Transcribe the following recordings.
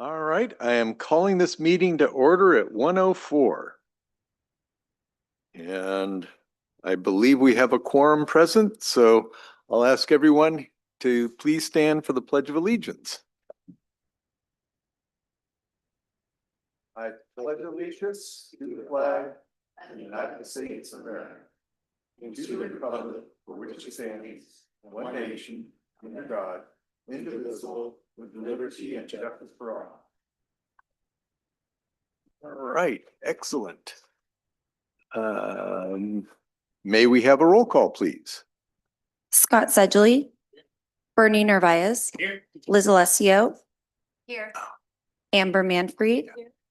All right, I am calling this meeting to order at 1:04. And I believe we have a quorum present, so I'll ask everyone to please stand for the Pledge of Allegiance. I pledge allegiance to the flag of the United States of America, and to the republic for which it stands, one nation, under God, indivisible, with liberty and justice for all. All right, excellent. May we have a roll call, please? Scott Sedgley, Bernie Narvaez, Here. Liz Alessio, Here. Amber Manfred,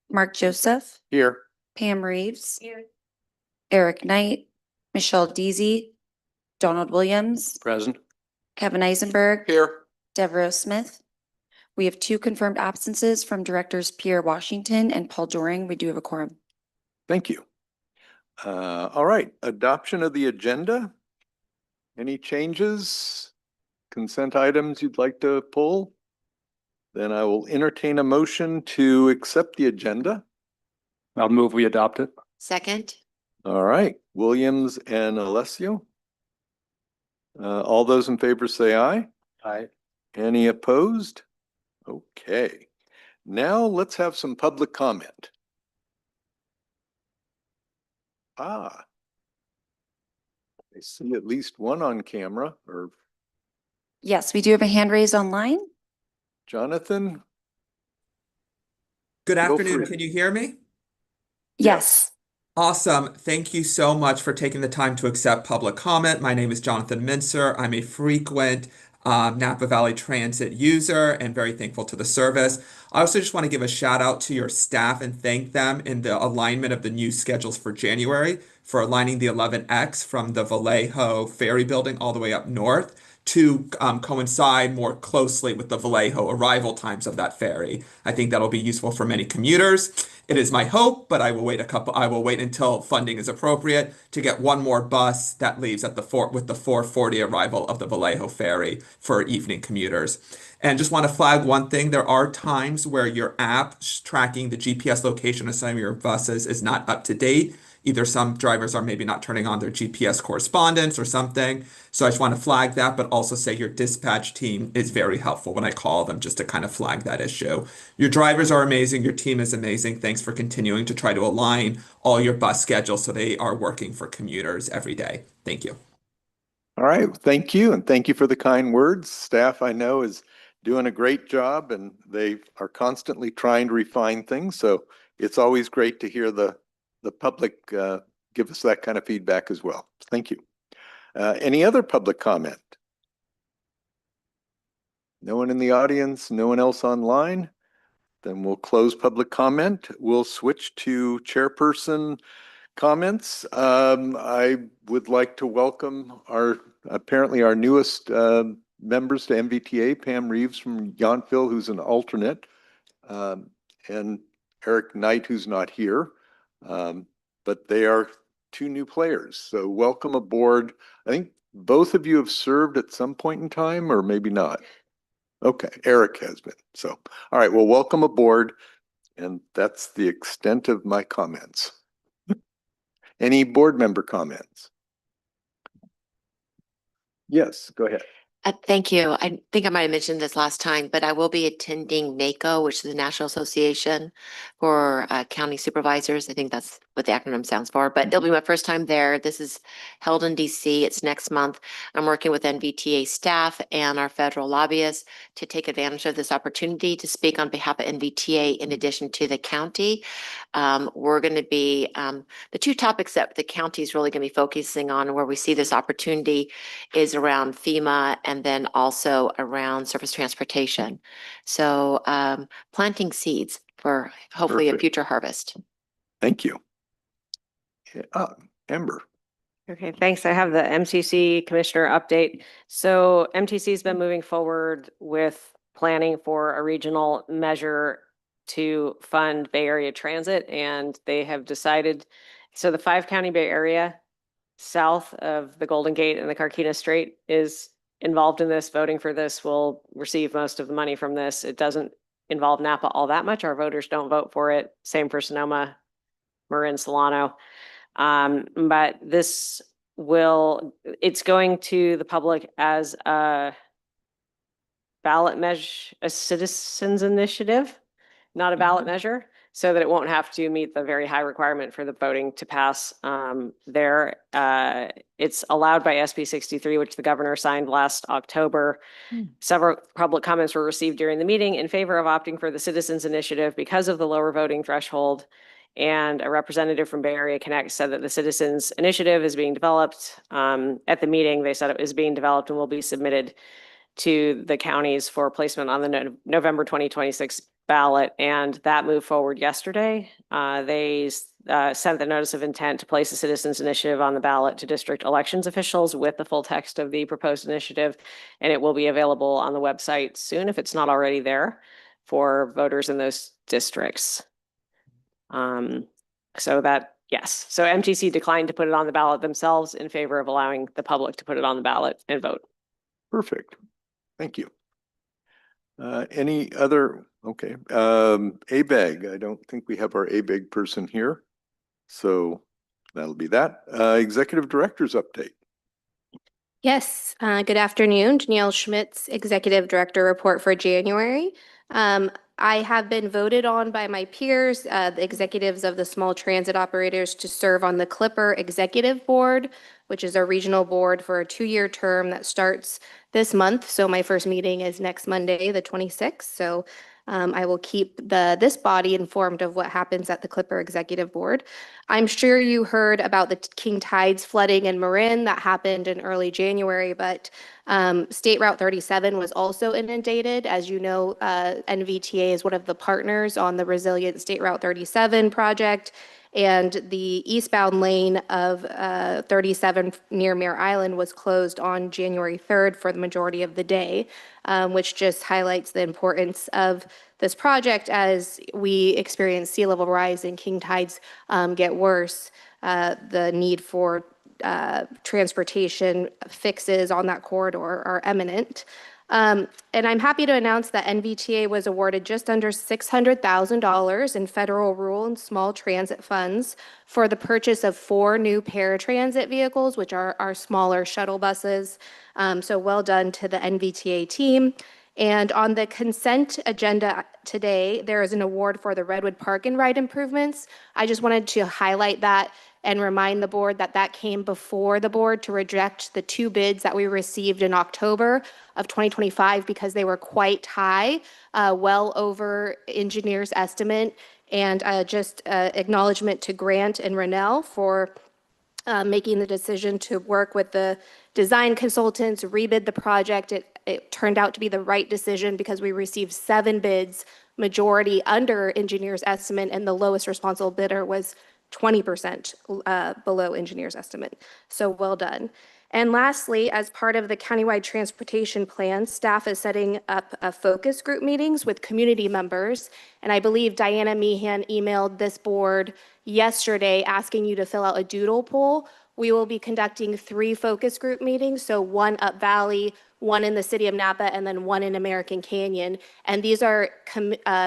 Mark Joseph, Here. Pam Reeves, Here. Eric Knight, Michelle Deasy, Donald Williams, Present. Kevin Eisenberg, Here. Devereaux Smith. We have 2 confirmed absences from directors Pierre Washington and Paul Doring. We do have a quorum. Thank you. All right, adoption of the agenda. Any changes, consent items you'd like to pull? Then I will entertain a motion to accept the agenda. I'll move we adopt it. Second. All right, Williams and Alessio. All those in favor say aye. Aye. Any opposed? Okay, now let's have some public comment. I see at least one on camera, or Yes, we do have a hand raised online. Jonathan. Good Go afternoon. for it. Can you hear me? Yes. Awesome. Thank you so much for taking the time to accept public comment. My name is Jonathan Mincer. I'm a frequent Napa Valley Transit user and very thankful to the service. I also just want to give a shout out to your staff and thank them in the alignment of the new schedules for January for aligning the 11X from the Vallejo Ferry Building all the way up north to coincide more closely with the Vallejo arrival times of that ferry. I think that'll be useful for many commuters. It is my hope, but I will wait until funding is appropriate to get one more bus that leaves at with the 4:40 arrival of the Vallejo ferry for evening commuters. And just want to flag one thing. There are times where your app tracking the GPS location of some of your buses is not up to date. Either some drivers are maybe not turning on their GPS correspondence or something. So I just want to flag that, but also say your dispatch team is very helpful when I call them just to kind of flag that issue. Your drivers are amazing. Your team is amazing. Thanks for continuing to try to align all your bus schedules so they are working for commuters every day. Thank you. All right, thank you, and thank you for the kind words. Staff, I know, is doing a great job, and they are constantly trying to refine things. So it's always great to hear the public give us that kind of feedback as well. Thank you. Any other public comment? No one in the audience, no one else online? Then we'll close public comment. We'll switch to chairperson comments. I would like to welcome apparently our newest members to NVTA, Pam Reeves from Yountville, who's an alternate, and Eric Knight, who's not here. But they are 2 new players. So welcome aboard. I think both of you have served at some point in time, or maybe not. Okay, Eric has been. So, all right, well, welcome aboard. And that's the extent of my comments. Any board member comments? Yes, go ahead. Thank you. I think I might have mentioned this last time, but I will be attending NACO, which is the National Association for County Supervisors. I think that's what the acronym stands for, but it'll be my first time there. This is held in DC. It's next month. I'm working with NVTA staff and our federal lobbyists to take advantage of this opportunity to speak on behalf of NVTA in addition to the county. We're going to be, the 2 topics that the county is really going to be focusing on where we see this opportunity is around FEMA and then also around surface transportation. So planting seeds for hopefully a future harvest. Thank you. Amber. Okay, thanks. I have the MTC Commissioner update. So MTC has been moving forward with planning for a regional measure to fund Bay Area transit, and they have decided, so the 5-county Bay Area south of the Golden Gate and the Carquinez Strait is involved in this. Voting for this will receive most of the money from this. It doesn't involve Napa all that much. Our voters don't vote for it. Same for Sonoma, Marin, Solano. But it's going to the public as a ballot measure, a citizens initiative, not a ballot measure, so that it won't have to meet the very high requirement for the voting to pass there. It's allowed by SB 63, which the governor signed last October. Several public comments were received during the meeting in favor of opting for the citizens initiative because of the lower voting threshold. And a representative from Bay Area Connect said that the citizens initiative is being developed. At the meeting, they said it was being developed and will be submitted to the counties for placement on the November 2026 ballot, and that moved forward yesterday. They sent the notice of intent to place a citizens initiative on the ballot to district elections officials with the full text of the proposed initiative, and it will be available on the website soon if it's not already there for voters in those districts. Yes, so MTC declined to put it on the ballot themselves in favor of allowing the public to put it on the ballot and vote. Perfect. Thank you. Any other, okay, ABAG, I don't think we have our ABAG person here. So that'll be that. Executive Director's update. Yes, good afternoon. Danielle Schmitz, Executive Director Report for January. I have been voted on by my peers, the executives of the small transit operators, to serve on the Clipper Executive Board, which is a regional board for a 2-year term that starts this month. So my first meeting is next Monday, the 26th. So I will keep this body informed of what happens at the Clipper Executive Board. I'm sure you heard about the King Tides flooding in Marin that happened in early January, but State Route 37 was also inundated. As you know, NVTA is one of the partners on the Resilient State Route 37 project, and the eastbound lane of 37 near Mare Island was closed on January 3rd for the majority of the day, which just highlights the importance of this project as we experience sea level rise and king tides get worse. The need for transportation fixes on that corridor are imminent. And I'm happy to announce that NVTA was awarded just under $600,000 in federal rural and small transit funds for the purchase of 4 new paratransit vehicles, which are our smaller shuttle buses. So well done to the NVTA team. And on the consent agenda today, there is an award for the Redwood Park and Ride improvements. I just wanted to highlight that and remind the board that that came before the board to reject the 2 bids that we received in October of 2025 because they were quite high, well over engineer's estimate. And just acknowledgement to Grant and Rennell for making the decision to work with the design consultants, rebid the project. It turned out to be the right decision because we received 7 bids, majority under engineer's estimate, and the lowest responsible bidder was 20% below engineer's estimate. So well done. And lastly, as part of the countywide transportation plan, staff is setting up focus group meetings with community members. And I believe Diana Meehan emailed this board yesterday asking you to fill out a doodle poll. We will be conducting 3 focus group meetings, so 1 up Valley, 1 in the city of Napa, and then 1 in American Canyon. And these are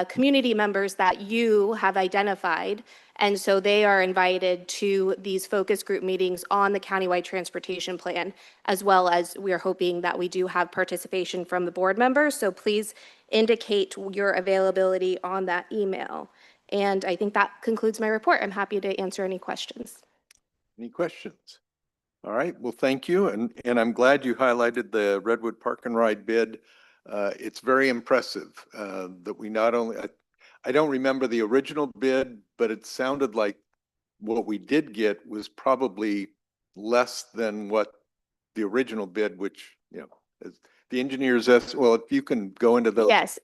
community members that you have identified. And so they are invited to these focus group meetings on the countywide transportation plan, as well as we are hoping that we do have participation from the board members. So please indicate your availability on that email. And I think that concludes my report. I'm happy to answer any questions. Any questions? All right, well, thank you. And I'm glad you highlighted the Redwood Park and Ride bid. It's very impressive that we not only, I don't remember the original bid, but it sounded like what we did get was probably less than what the original bid, which, you know, is the engineers, well, if you can go into those. Yes,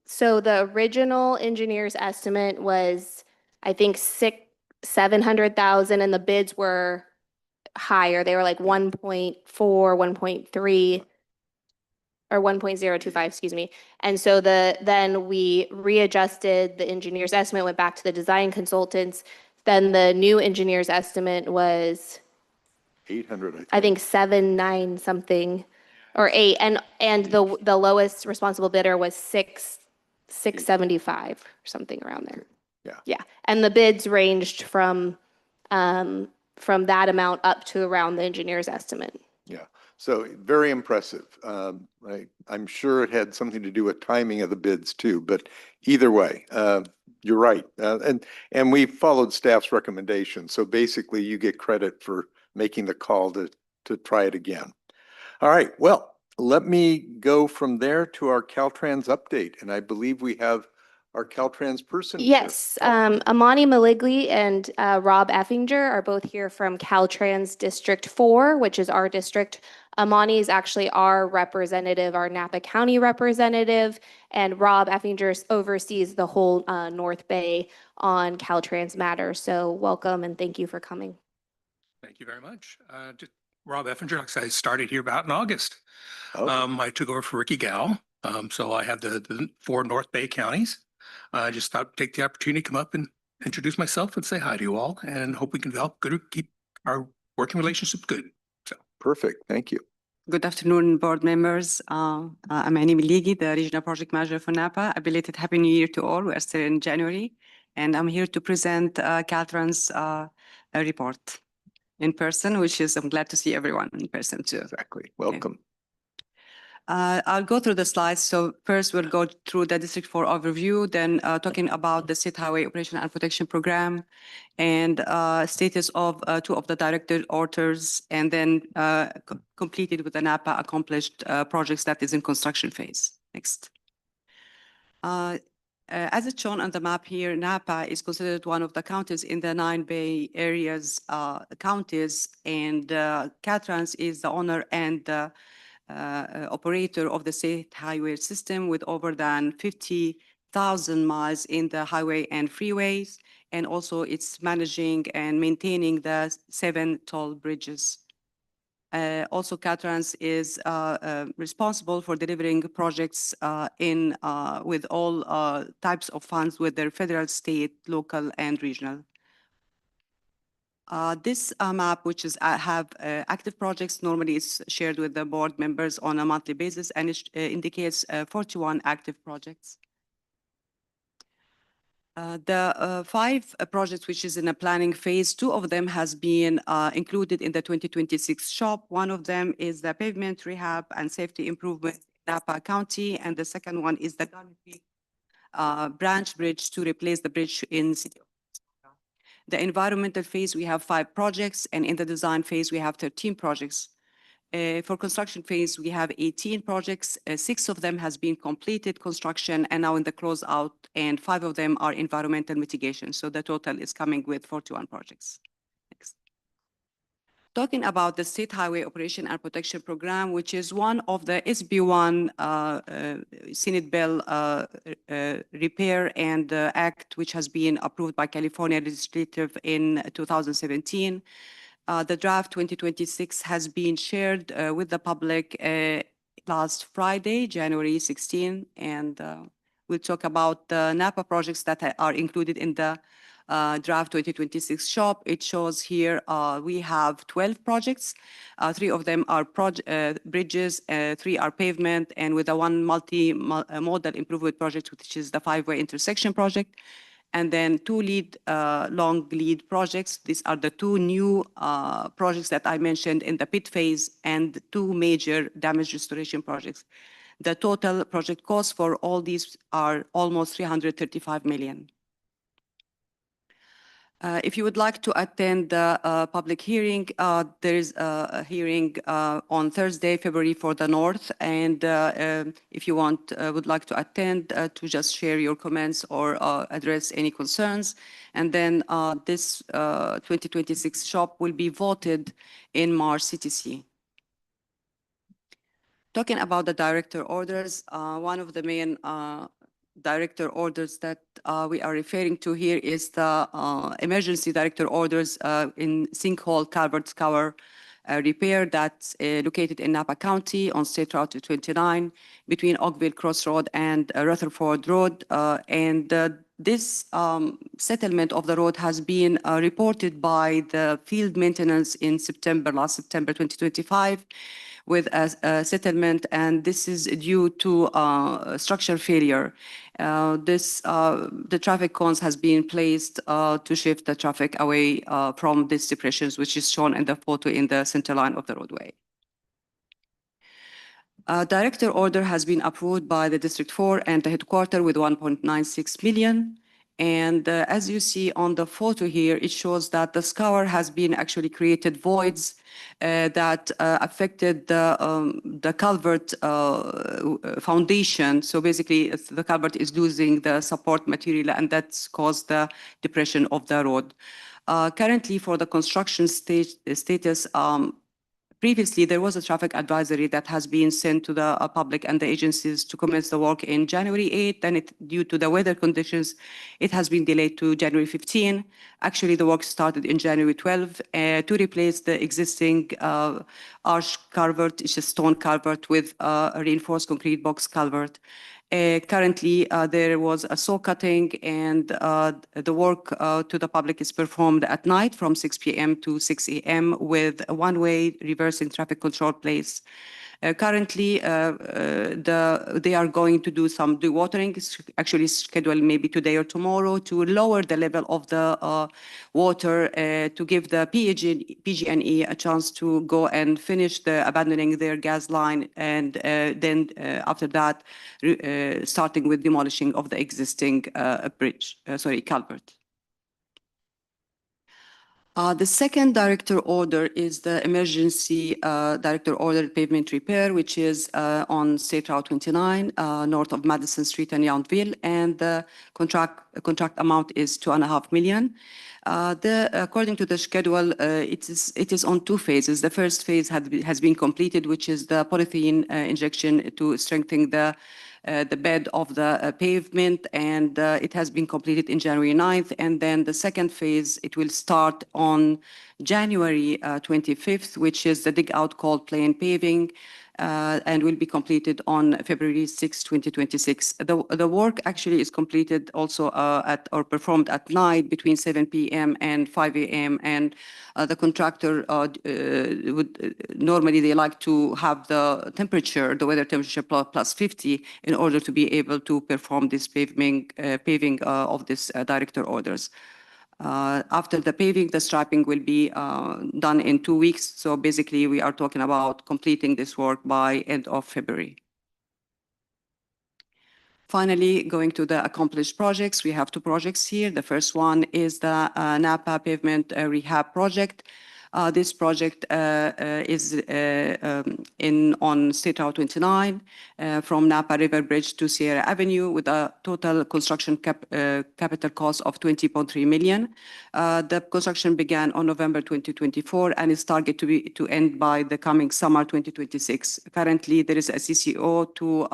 so the original engineer's estimate was, I think, 700,000, and the bids were higher. They were like 1.4, 1.3, or 1.025, excuse me. And so then we readjusted the engineer's estimate, went back to the design consultants. Then the new engineer's estimate was 800, I think 7.9 something. or 8, and the lowest responsible bidder was 675, or something around there. Yeah. Yeah, and the bids ranged from that amount up to around the engineer's estimate. Yeah, so very impressive. I'm sure it had something to do with timing of the bids too, but either way, you're right. And we followed staff's recommendation. So basically you get credit for making the call to try it again. All right, well, let me go from there to our Caltrans update. And I believe we have our Caltrans person here. Yes, Amani Maligli and Rob Effinger are both here from Caltrans District 4, which is our district. Amani is actually our representative, our Napa County representative, and Rob Effinger oversees the whole North Bay on Caltrans matters. So welcome and thank you for coming. Thank you very much. Rob Effinger, like I said, I started here about in August. Okay. I took over for Ricky Gow. So I have the 4 North Bay counties. I just thought I'd take the opportunity to come up and introduce myself and say hi to you all and hope we can keep our working relationships good. So Perfect, thank you. Good afternoon, board members. I'm Annie Miligi, the Regional Project Manager for Napa. A belated Happy New Year to all. We are still in January, and I'm here to present Caltrans report in person, which is, I'm glad to see everyone in person too. Exactly, welcome. I'll go through the slides. So first we'll go through the District 4 overview, then talking about the State Highway Operation and Protection Program and status of 2 of the directed orders, and then completed with the Napa accomplished projects that is in construction phase. Next. As it's shown on the map here, Napa is considered one of the counties in the 9 Bay areas counties, and Caltrans is the owner and operator of the state highway system with over than 50,000 miles in the highway and freeways, and also it's managing and maintaining the 7 toll bridges. Also, Caltrans is responsible for delivering projects with all types of funds with their federal, state, local, and regional. This map, which is have active projects, normally is shared with the board members on a monthly basis, and it indicates 41 active projects. The 5 projects which is in a planning phase, 2 of them has been included in the 2026 SHOP. One of them is the pavement rehab and safety improvement in Napa County, and the second one is the Garden Creek branch bridge to replace the bridge in City. The environmental phase, we have 5 projects, and in the design phase, we have 13 projects. For construction phase, we have 18 projects. 6 of them has been completed construction and now in the closeout, and 5 of them are environmental mitigation. So the total is coming with 41 projects. Next. Talking about the State Highway Operation and Protection Program, which is one of the SB1 Senate bill repair and act, which has been approved by California legislative in 2017. The draft 2026 has been shared with the public last Friday, January 16, and we'll talk about the Napa projects that are included in the draft 2026 SHOP. It shows here we have 12 projects. 3 of them are bridges, 3 are pavement, and with a 1 multi-modal improvement project, which is the 5-way intersection project. And then 2 long lead projects. These are the 2 new projects that I mentioned in the pit phase, and 2 major damage restoration projects. The total project costs for all these are almost $335 million. If you would like to attend the public hearing, there is a hearing on Thursday, February for the North. And if you would like to attend to just share your comments or address any concerns. And then this 2026 SHOP will be voted in March CTC. Talking about the director orders, one of the main director orders that we are referring to here is the emergency director orders in sinkhole culvert scour repair that's located in Napa County on State Route 29 between Oakville Crossroad and Rutherford Road. And This settlement of the road has been reported by the field maintenance in last September 2025 with a settlement, and this is due to structural failure. The traffic cones has been placed to shift the traffic away from these depressions, which is shown in the photo in the center line of the roadway. Director order has been approved by the District 4 and the headquarters with 1.96 million. And as you see on the photo here, it shows that the scour has been actually created voids that affected the culvert foundation. So basically, the culvert is losing the support material, and that's caused the depression of the road. Currently, for the construction status, previously, there was a traffic advisory that has been sent to the public and the agencies to commence the work in January 8th. Then, due to the weather conditions, it has been delayed to January 15. Actually, the work started in January 12 to replace the existing arch culvert, it's a stone culvert with a reinforced concrete box culvert. Currently, there was a saw cutting, and the work to the public is performed at night from 6 p.m. to 6 a.m. with a one-way reversing traffic control place. Currently, they are going to do some dewatering, actually scheduled maybe today or tomorrow, to lower the level of the water to give the PG&E a chance to go and finish abandoning their gas line, and then after that, starting with demolishing of the existing culvert. The second director order is the emergency director order pavement repair, which is on State Route 29, north of Madison Street and Yountville, and the contract amount is $2.5 million. According to the schedule, it is on two phases. The first phase has been completed, which is the polythene injection to strengthen the bed of the pavement, and it has been completed in January 9th. And then the second phase, it will start on January 25th, which is the dig out cold plain paving, and will be completed on February 6, 2026. The work actually is completed also or performed at night between 7 p.m. and 5 a.m. And the contractor normally they like to have the weather temperature plus 50 in order to be able to perform this paving of this director orders. After the paving, the striping will be done in 2 weeks. So basically, we are talking about completing this work by end of February. Finally, going to the accomplished projects, we have two projects here. The first one is the Napa pavement rehab project. This project is on State Route 29 from Napa River Bridge to Sierra Avenue with a total construction capital cost of $20.3 million. The construction began on November 2024 and is targeted to end by the coming summer 2026. Currently, there is a CCO to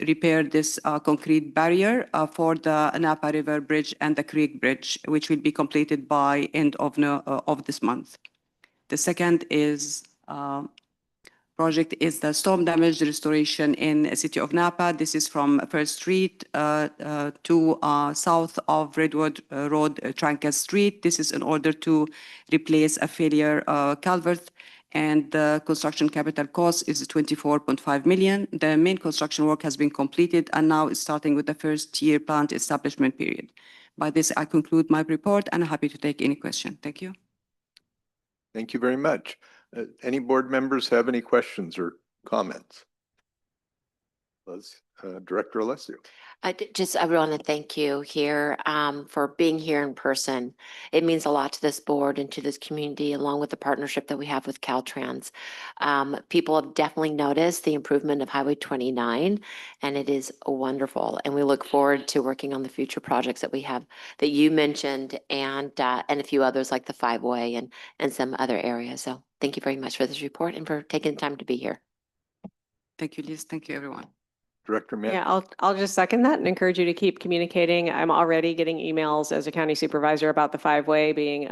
repair this concrete barrier for the Napa River Bridge and the Creek Bridge, which will be completed by end of this month. The second project is the storm damage restoration in the city of Napa. This is from First Street to south of Redwood Road, Trancas Street. This is in order to replace a failure culvert, and the construction capital cost is $24.5 million. The main construction work has been completed and now is starting with the first year plant establishment period. By this, I conclude my report and I'm happy to take any question. Thank you. Thank you very much. Any board members have any questions or comments? Director Alessio. I want to thank you here for being here in person. It means a lot to this board and to this community, along with the partnership that we have with Caltrans. People have definitely noticed the improvement of Highway 29, and it is wonderful. And we look forward to working on the future projects that we have that you mentioned, and a few others like the 5-way and some other areas. So thank you very much for this report and for taking the time to be here. Thank you, Liz. Thank you, everyone. Director Mann. Yeah, I'll just second that and encourage you to keep communicating. I'm already getting emails as a county supervisor about the 5-way being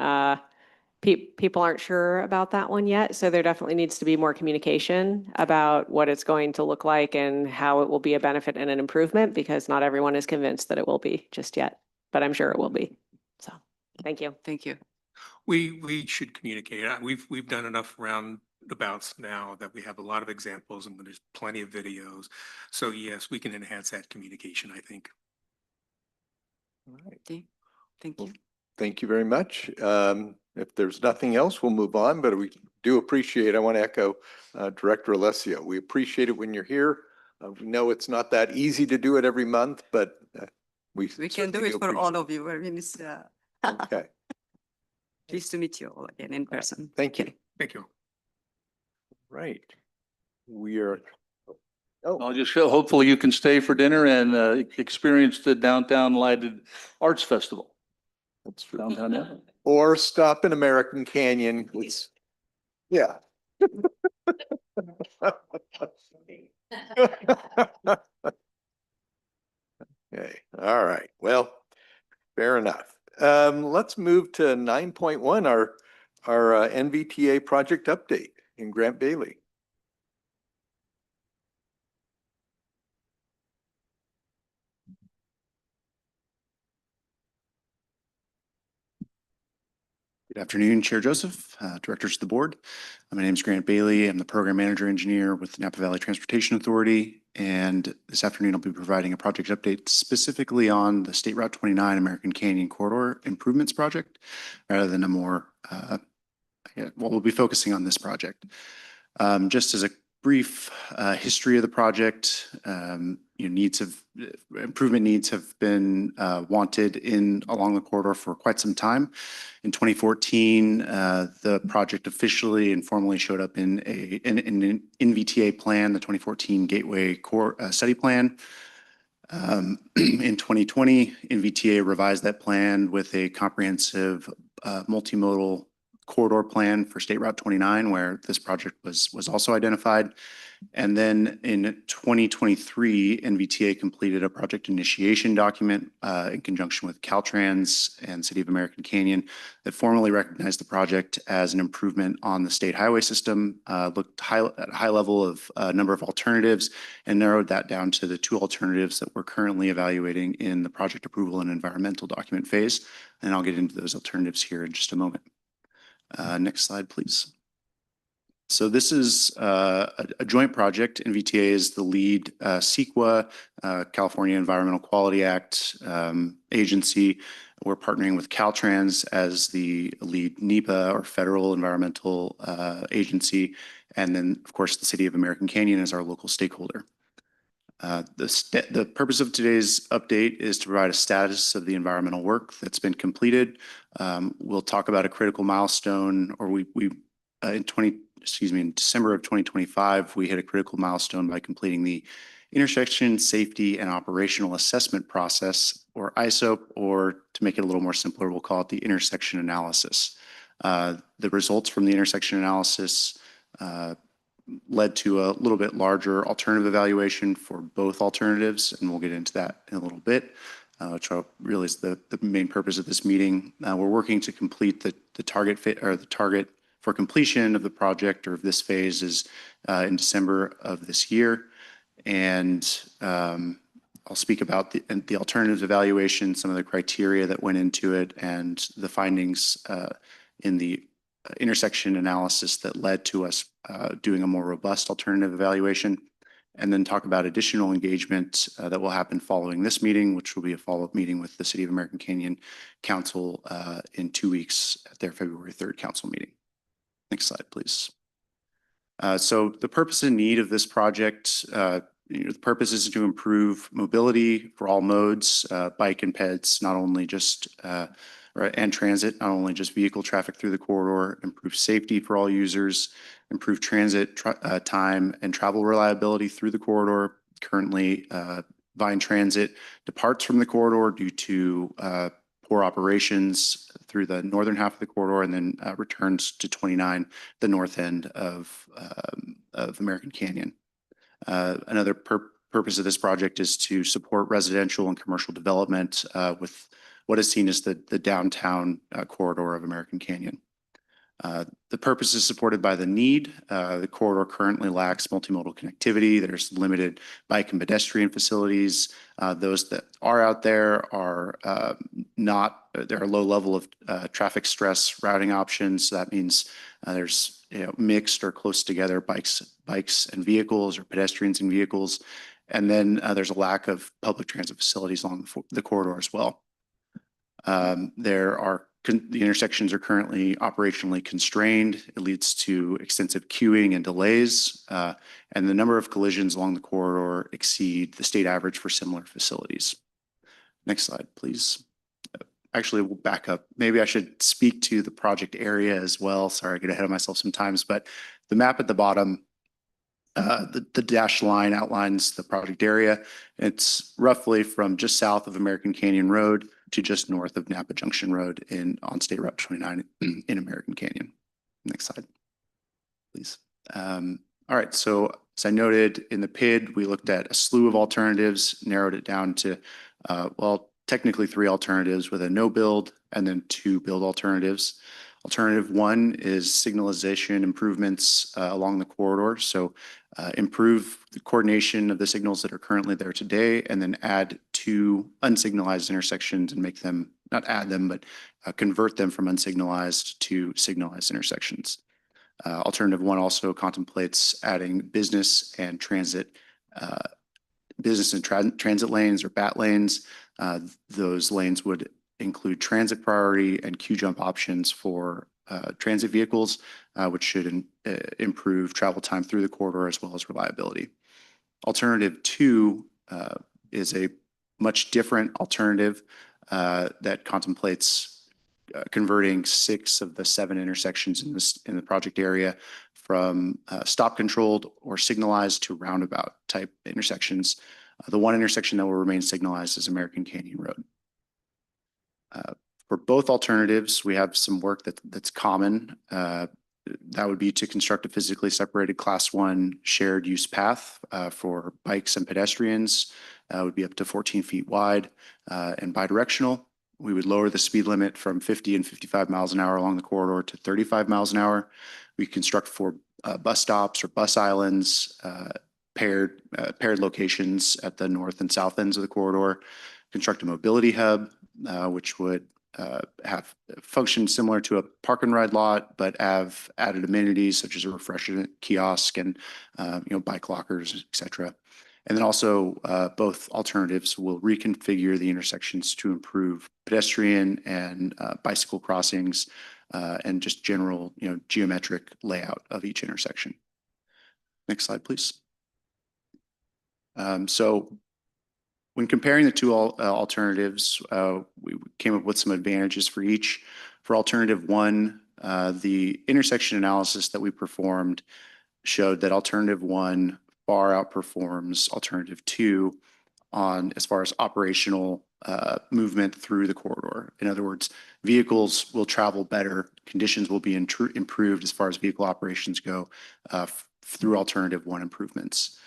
people aren't sure about that one yet, so there definitely needs to be more communication about what it's going to look like and how it will be a benefit and an improvement, because not everyone is convinced that it will be just yet, but I'm sure it will be. So, thank you. Thank you. We should communicate. We've done enough roundabouts now that we have a lot of examples and there's plenty of videos. So yes, we can enhance that communication, I think. All right. Okay. Thank you. Thank you very much. If there's nothing else, we'll move on, but we do appreciate, I want to echo Director Alessio. We appreciate it when you're here. We know it's not that easy to do it every month, but we can do certainly it for all of you. I mean, it's Okay, pleased to meet you all again in person. thank you. Thank you. Right. We are, I'll just feel, hopefully you can stay for dinner and experience the downtown lighted arts festival. that's true. Downtown, yeah. Or stop in American Canyon. It's, yeah. Okay, all right. Well, fair enough. Let's move to 9.1, our NVTA project update in Grant Bailey. Good afternoon, Chair Joseph, directors of the board. My name is Grant Bailey. I'm the program manager engineer with the Napa Valley Transportation Authority. And this afternoon, I'll be providing a project update specifically on the State Route 29 American Canyon Corridor Improvements Project, rather than a more, we'll be focusing on this project. Just as a brief history of the project, improvement needs have been wanted along the corridor for quite some time. In 2014, the project officially and formally showed up in an NVTA plan, the 2014 Gateway Core Study Plan. In 2020, NVTA revised that plan with a comprehensive multimodal corridor plan for State Route 29, where this project was also identified. And then in 2023, NVTA completed a project initiation document in conjunction with Caltrans and City of American Canyon that formally recognized the project as an improvement on the state highway system, looked at a high level of a number of alternatives, and narrowed that down to the two alternatives that we're currently evaluating in the project approval and environmental document phase. And I'll get into those alternatives here in just a moment. Next slide, please. So this is a joint project. NVTA is the lead CEQA, California Environmental Quality Act agency. We're partnering with Caltrans as the lead NEPA, or federal environmental agency. And then, of course, the City of American Canyon is our local stakeholder. The purpose of today's update is to provide a status of the environmental work that's been completed. We'll talk about a critical milestone, or in December of 2025, we hit a critical milestone by completing the Intersection Safety and Operational Assessment Process, or ISOP, or to make it a little more simpler, we'll call it the intersection analysis. The results from the intersection analysis led to a little bit larger alternative evaluation for both alternatives, and we'll get into that in a little bit, which really is the main purpose of this meeting. We're working to complete the target for completion of the project, or of this phase, is in December of this year. And I'll speak about the alternatives evaluation, some of the criteria that went into it, and the findings in the intersection analysis that led to us doing a more robust alternative evaluation, and then talk about additional engagement that will happen following this meeting, which will be a follow-up meeting with the City of American Canyon Council in 2 weeks at their February 3rd council meeting. Next slide, please. So the purpose and need of this project, the purpose is to improve mobility for all modes, bike and peds, not only just and transit, not only just vehicle traffic through the corridor, improve safety for all users, improve transit time and travel reliability through the corridor. Currently, Vine Transit departs from the corridor due to poor operations through the northern half of the corridor, and then returns to 29, the north end of American Canyon. Another purpose of this project is to support residential and commercial development with what is seen as the downtown corridor of American Canyon. The purpose is supported by the need. The corridor currently lacks multimodal connectivity. There's limited bike and pedestrian facilities. Those that are out there are there are low level of traffic stress routing options. So that means there's mixed or close together bikes and vehicles, or pedestrians and vehicles. And then there's a lack of public transit facilities along the corridor as well. The intersections are currently operationally constrained. It leads to extensive queuing and delays, and the number of collisions along the corridor exceed the state average for similar facilities. Next slide, please. Actually, we'll back up. Maybe I should speak to the project area as well. Sorry, I get ahead of myself sometimes, but the map at the bottom, the dashed line outlines the project area. It's roughly from just south of American Canyon Road to just north of Napa Junction Road on State Route 29 in American Canyon. Next slide, please. All right, so as I noted in the PID, we looked at a slew of alternatives, narrowed it down to, well, technically 3 alternatives with a no build and then 2 build alternatives. Alternative 1 is signalization improvements along the corridor. So improve the coordination of the signals that are currently there today, and then add 2 unsignalized intersections and make them, not add them, but convert them from unsignalized to signalized intersections. Alternative 1 also contemplates adding business and transit lanes, or BAT lanes. Those lanes would include transit priority and queue jump options for transit vehicles, which should improve travel time through the corridor as well as reliability. Alternative 2 is a much different alternative that contemplates converting 6 of the 7 intersections in the project area from stop controlled or signalized to roundabout type intersections. The one intersection that will remain signalized is American Canyon Road. For both alternatives, we have some work that's common. That would be to construct a physically separated Class 1 shared use path for bikes and pedestrians. Would be up to 14 feet wide and bidirectional. We would lower the speed limit from 50 and 55 miles an hour along the corridor to 35 miles an hour. We construct 4 bus stops or bus islands, paired locations at the north and south ends of the corridor. Construct a mobility hub, which would have functions similar to a park and ride lot, but have added amenities such as a refreshment kiosk and bike lockers, etc. And then also both alternatives will reconfigure the intersections to improve pedestrian and bicycle crossings and just general geometric layout of each intersection. Next slide, please. So when comparing the 2 alternatives, we came up with some advantages for each. For alternative 1, the intersection analysis that we performed showed that alternative 1 far outperforms alternative 2 on as far as operational movement through the corridor. In other words, vehicles will travel better, conditions will be improved as far as vehicle operations go through alternative 1 improvements.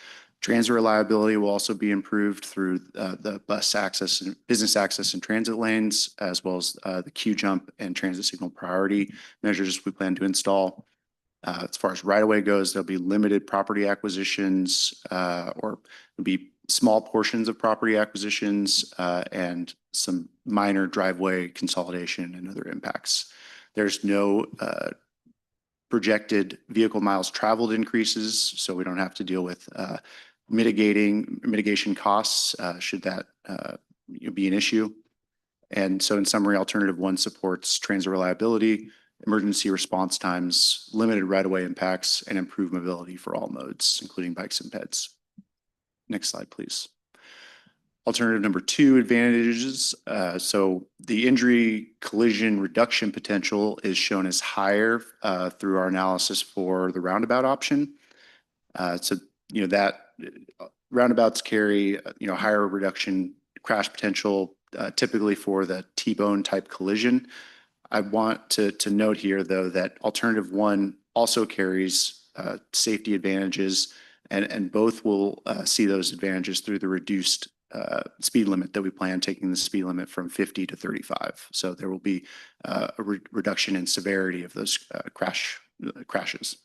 Transit reliability will also be improved through the bus access and business access and transit lanes, as well as the queue jump and transit signal priority measures we plan to install. As far as right-of-way goes, there'll be limited property acquisitions or there'll be small portions of property acquisitions and some minor driveway consolidation and other impacts. There's no projected vehicle miles traveled increases, so we don't have to deal with mitigation costs should that be an issue. And so in summary, alternative 1 supports transit reliability, emergency response times, limited right-of-way impacts, and improved mobility for all modes, including bikes and peds. Next slide, please. Alternative number 2, advantages. So the injury collision reduction potential is shown as higher through our analysis for the roundabout option. So that roundabouts carry higher reduction crash potential, typically for the T-bone type collision. I want to note here, though, that alternative 1 also carries safety advantages, and both will see those advantages through the reduced speed limit that we plan, taking the speed limit from 50 to 35. So there will be a reduction in severity of those crashes.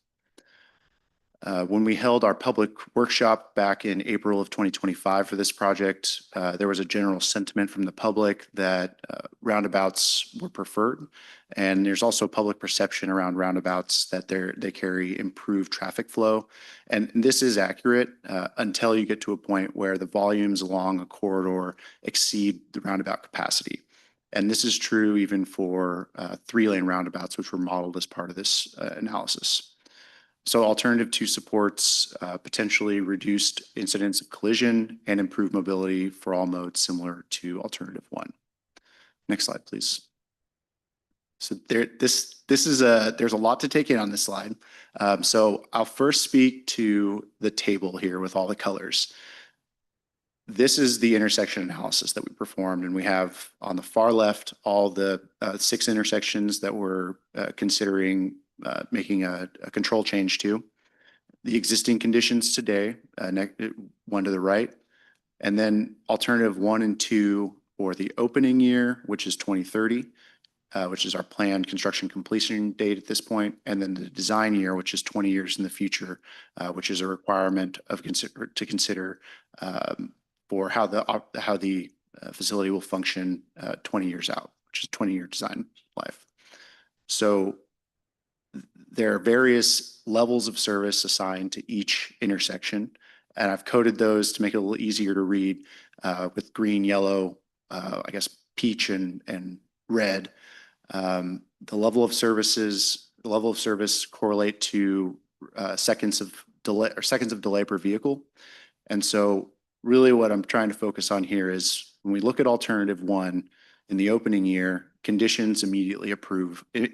When we held our public workshop back in April of 2025 for this project, there was a general sentiment from the public that roundabouts were preferred. And there's also public perception around roundabouts that they carry improved traffic flow. And this is accurate until you get to a point where the volumes along a corridor exceed the roundabout capacity. And this is true even for 3-lane roundabouts, which were modeled as part of this analysis. So alternative 2 supports potentially reduced incidence of collision and improved mobility for all modes similar to alternative 1. Next slide, please. So there's a lot to take in on this slide. So I'll first speak to the table here with all the colors. This is the intersection analysis that we performed, and we have on the far left all the 6 intersections that we're considering making a control change to, the existing conditions today, one to the right, and then alternative 1 and 2 for the opening year, which is 2030, which is our planned construction completion date at this point, and then the design year, which is 20 years in the future, which is a requirement to consider for how the facility will function 20 years out, which is 20-year design life. So there are various levels of service assigned to each intersection, and I've coded those to make it a little easier to read with green, yellow, I guess peach and red. The level of service correlate to seconds of delay per vehicle. And so really what I'm trying to focus on here is when we look at alternative 1 in the opening year, conditions immediately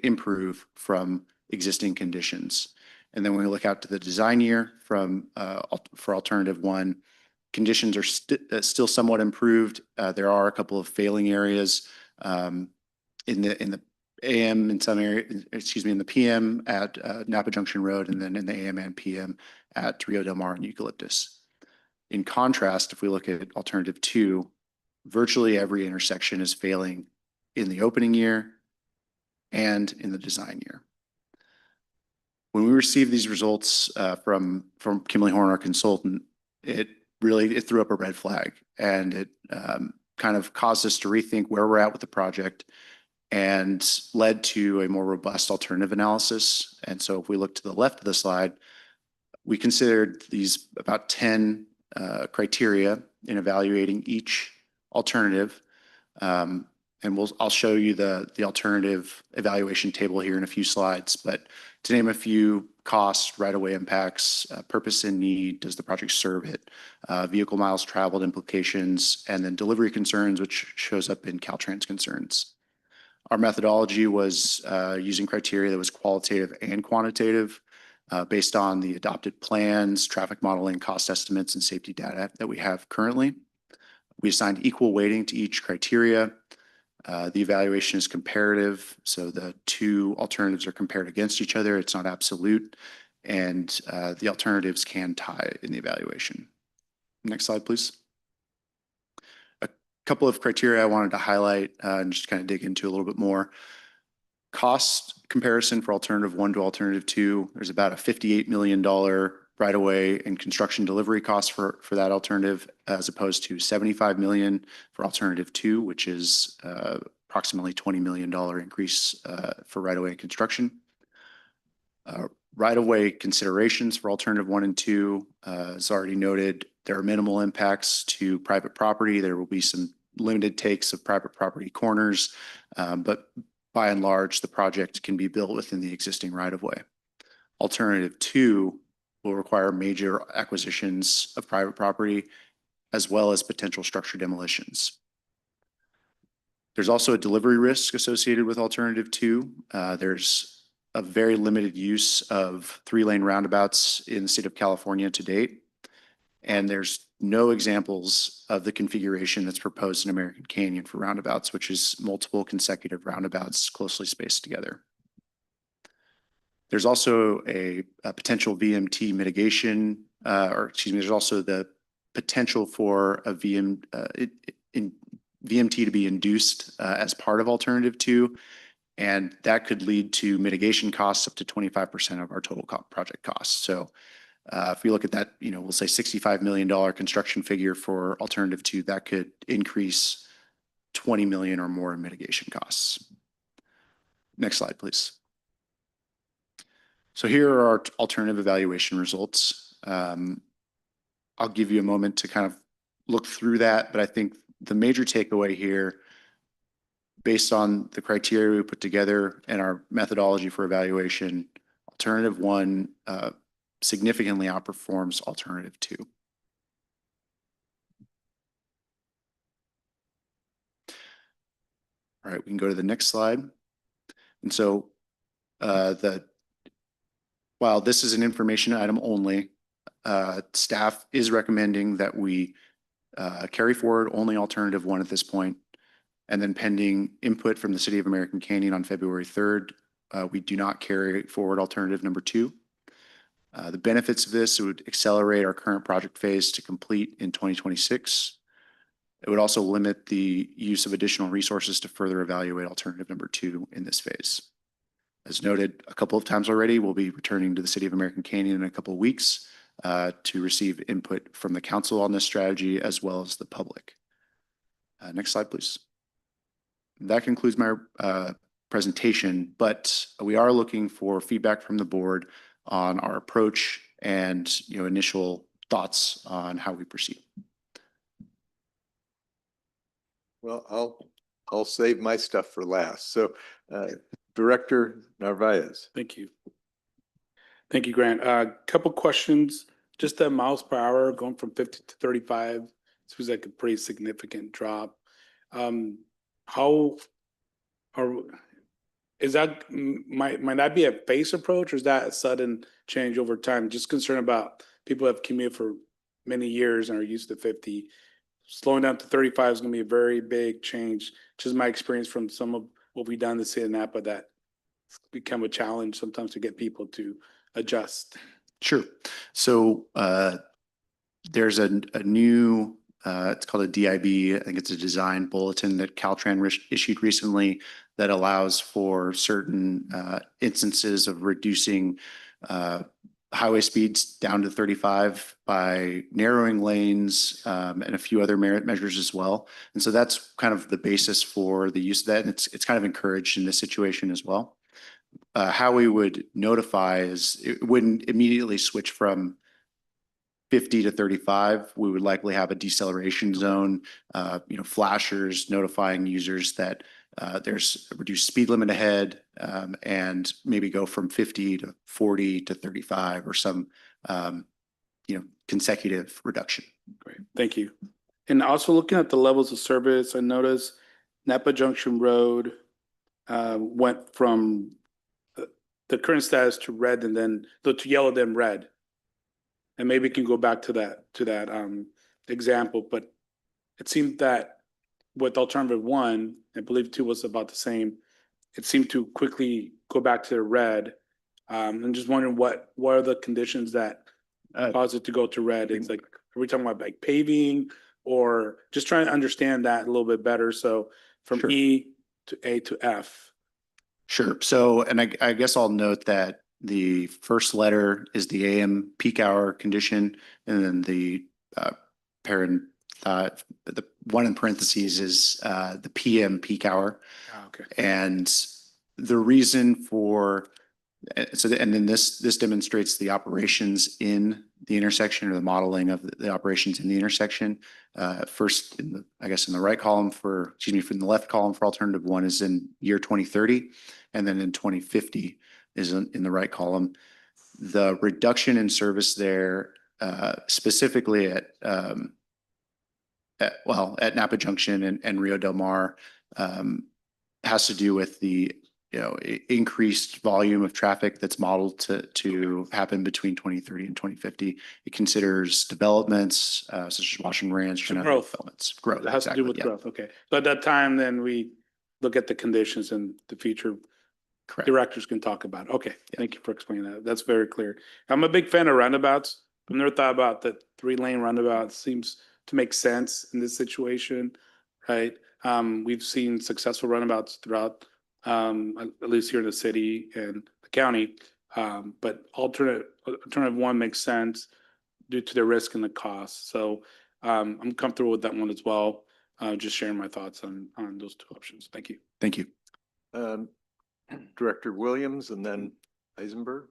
improve from existing conditions. And then when we look out to the design year for alternative 1, conditions are still somewhat improved. There are a couple of failing areas in the AM in some area, in the PM at Napa Junction Road, and then in the AM and PM at Rio Del Mar and Eucalyptus. In contrast, if we look at alternative 2, virtually every intersection is failing in the opening year and in the design year. When we received these results from Kimberly Horn, our consultant, it threw up a red flag, and it kind of caused us to rethink where we're at with the project and led to a more robust alternative analysis. And so if we look to the left of the slide, we considered these about 10 criteria in evaluating each alternative. And I'll show you the alternative evaluation table here in a few slides, but to name a few: cost, right-of-way impacts, purpose and need, does the project serve it, vehicle miles traveled implications, and then delivery concerns, which shows up in Caltrans concerns. Our methodology was using criteria that was qualitative and quantitative based on the adopted plans, traffic modeling, cost estimates, and safety data that we have currently. We assigned equal weighting to each criteria. The evaluation is comparative, so the 2 alternatives are compared against each other. It's not absolute, and the alternatives can tie in the evaluation. Next slide, please. A couple of criteria I wanted to highlight and just kind of dig into a little bit more. Cost comparison for alternative 1 to alternative 2. There's about a $58 million right-of-way and construction delivery costs for that alternative, as opposed to $75 million for alternative 2, which is approximately $20 million increase for right-of-way and construction. Right-of-way considerations for alternative 1 and 2, as already noted, there are minimal impacts to private property. There will be some limited takes of private property corners, but by and large, the project can be built within the existing right-of-way. Alternative 2 will require major acquisitions of private property, as well as potential structure demolitions. There's also a delivery risk associated with alternative 2. There's a very limited use of 3-lane roundabouts in the state of California to date, and there's no examples of the configuration that's proposed in American Canyon for roundabouts, which is multiple consecutive roundabouts closely spaced together. There's also a potential VMT mitigation, there's also the potential for a VMT to be induced as part of alternative two, and that could lead to mitigation costs up to 25% of our total project costs. So if we look at that, we'll say $65 million construction figure for alternative two, that could increase 20 million or more in mitigation costs. Next slide, please. So here are our alternative evaluation results. I'll give you a moment to kind of look through that, but I think the major takeaway here, based on the criteria we put together and our methodology for evaluation, alternative one significantly outperforms alternative two. All right, we can go to the next slide. And so while this is an information item only, staff is recommending that we carry forward only alternative one at this point, and then pending input from the City of American Canyon on February 3rd, we do not carry forward alternative number two. The benefits of this would accelerate our current project phase to complete in 2026. It would also limit the use of additional resources to further evaluate alternative number two in this phase. As noted a couple of times already, we'll be returning to the City of American Canyon in a couple of weeks to receive input from the council on this strategy as well as the public. Next slide, please. That concludes my presentation, but we are looking for feedback from the board on our approach and initial thoughts on how we proceed. Well, I'll save my stuff for last. So Director Narvaez. Thank you. Thank you, Grant. Couple questions. Just that miles per hour going from 50 to 35 seems like a pretty significant drop. Is that might that be a phased approach, or is that a sudden change over time? Just concerned about people who have commuted for many years and are used to 50. Slowing down to 35 is going to be a very big change. Just my experience from some of what we've done in the city of Napa, that it's become a challenge sometimes to get people to adjust. Sure. So there's a new, it's called a DIB. I think it's a design bulletin that Caltrans issued recently that allows for certain instances of reducing highway speeds down to 35 by narrowing lanes and a few other merit measures as well. And so that's kind of the basis for the use of that. And it's kind of encouraged in this situation as well. How we would notify is it wouldn't immediately switch from 50 to 35. We would likely have a deceleration zone, flashers notifying users that there's a reduced speed limit ahead, and maybe go from 50 to 40 to 35 or some, consecutive reduction. Great, thank you. And also looking at the levels of service, I noticed Napa Junction Road went from the current status to red, and then to yellow, then red. And maybe we can go back to that example, but it seemed that with alternative one, I believe two was about the same, it seemed to quickly go back to the red. I'm just wondering what are the conditions that cause it to go to red? It's like, are we talking about like paving, or just trying to understand that a little bit better? So from Sure. E to A to F. Sure. So, and I guess I'll note that the first letter is the AM peak hour condition, and then the one in parentheses is the PM peak hour. Okay. And the reason for and then this demonstrates the operations in the intersection, or the modeling of the operations in the intersection. First, in the right column from the left column for alternative one is in year 2030, and then in 2050 is in the right column. The reduction in service there, specifically at Napa Junction and Rio Del Mar, has to do with the increased volume of traffic that's modeled to happen between 2030 and 2050. It considers developments such as Washington Ranch and other growth. developments. Growth. It has to do with growth. Okay. So at that time, then we look at the conditions and the future. Correct. Directors can talk about it. Okay. Thank you for explaining that. That's very clear. I'm a big fan of roundabouts. I've never thought about the 3-lane roundabout. Seems to make sense in this situation, right? We've seen successful roundabouts throughout, at least here in the city and the county. But alternative one makes sense due to the risk and the cost. So I'm comfortable with that one as well. Just sharing my thoughts on those two options. Thank you. Thank you. Director Williams and then Eisenberg.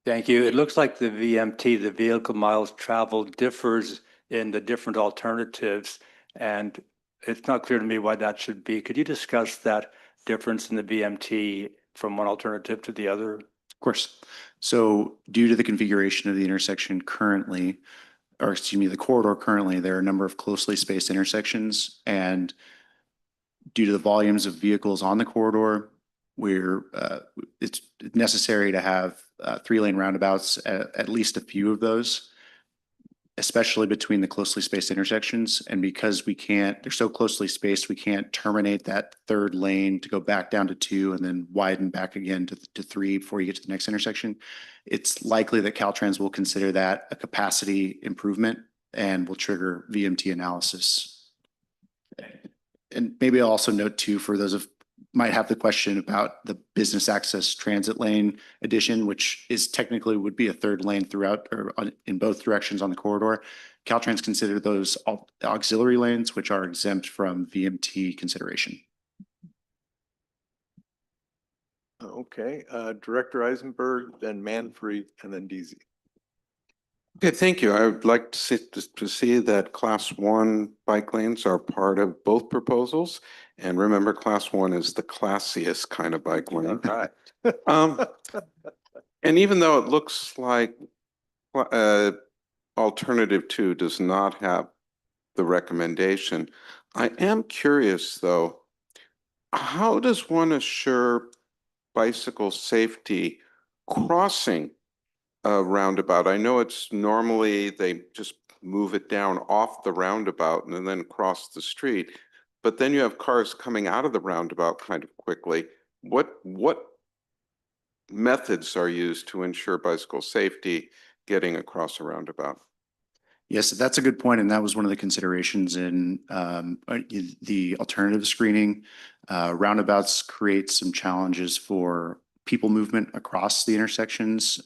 Thank you. It looks like the VMT, the vehicle miles traveled, differs in the different alternatives, and it's not clear to me why that should be. Could you discuss that difference in the VMT from one alternative to the other? Of course. So due to the configuration of the intersection currently, or excuse me, the corridor currently, there are a number of closely spaced intersections, and due to the volumes of vehicles on the corridor, it's necessary to have 3-lane roundabouts, at least a few of those, especially between the closely spaced intersections. And because they're so closely spaced, we can't terminate that 3rd lane to go back down to 2 and then widen back again to 3 before you get to the next intersection. It's likely that Caltrans will consider that a capacity improvement and will trigger VMT analysis. And maybe I'll also note too, for those of might have the question about the business access transit lane addition, which is technically would be a 3rd lane throughout or in both directions on the corridor. Caltrans consider those auxiliary lanes, which are exempt from VMT consideration. Okay, Director Eisenberg, then Manfred, and then DZ. Okay, thank you. I would like to see that Class 1 bike lanes are part of both proposals. And remember, Class 1 is the classiest kind of bike lane. Right. And even though it looks like alternative 2 does not have the recommendation, I am curious though, how does one assure bicycle safety crossing a roundabout? I know it's normally they just move it down off the roundabout and then cross the street, but then you have cars coming out of the roundabout kind of quickly. What methods are used to ensure bicycle safety getting across a roundabout? Yes, that's a good point, and that was one of the considerations in the alternative screening. Roundabouts create some challenges for people movement across the intersections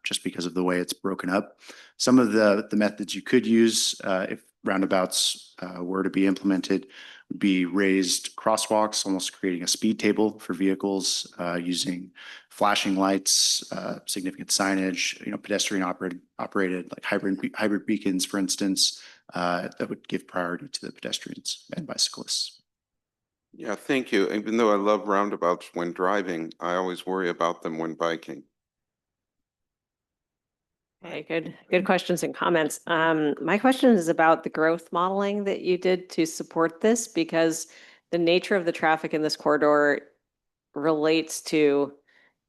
just because of the way it's broken up. Some of the methods you could use if roundabouts were to be implemented would be raised crosswalks, almost creating a speed table for vehicles using flashing lights, significant signage, pedestrian operated like hybrid beacons, for instance, that would give priority to the pedestrians and bicyclists. Yeah, thank you. Even though I love roundabouts when driving, I always worry about them when biking. Okay, good questions and comments. My question is about the growth modeling that you did to support this, because the nature of the traffic in this corridor relates to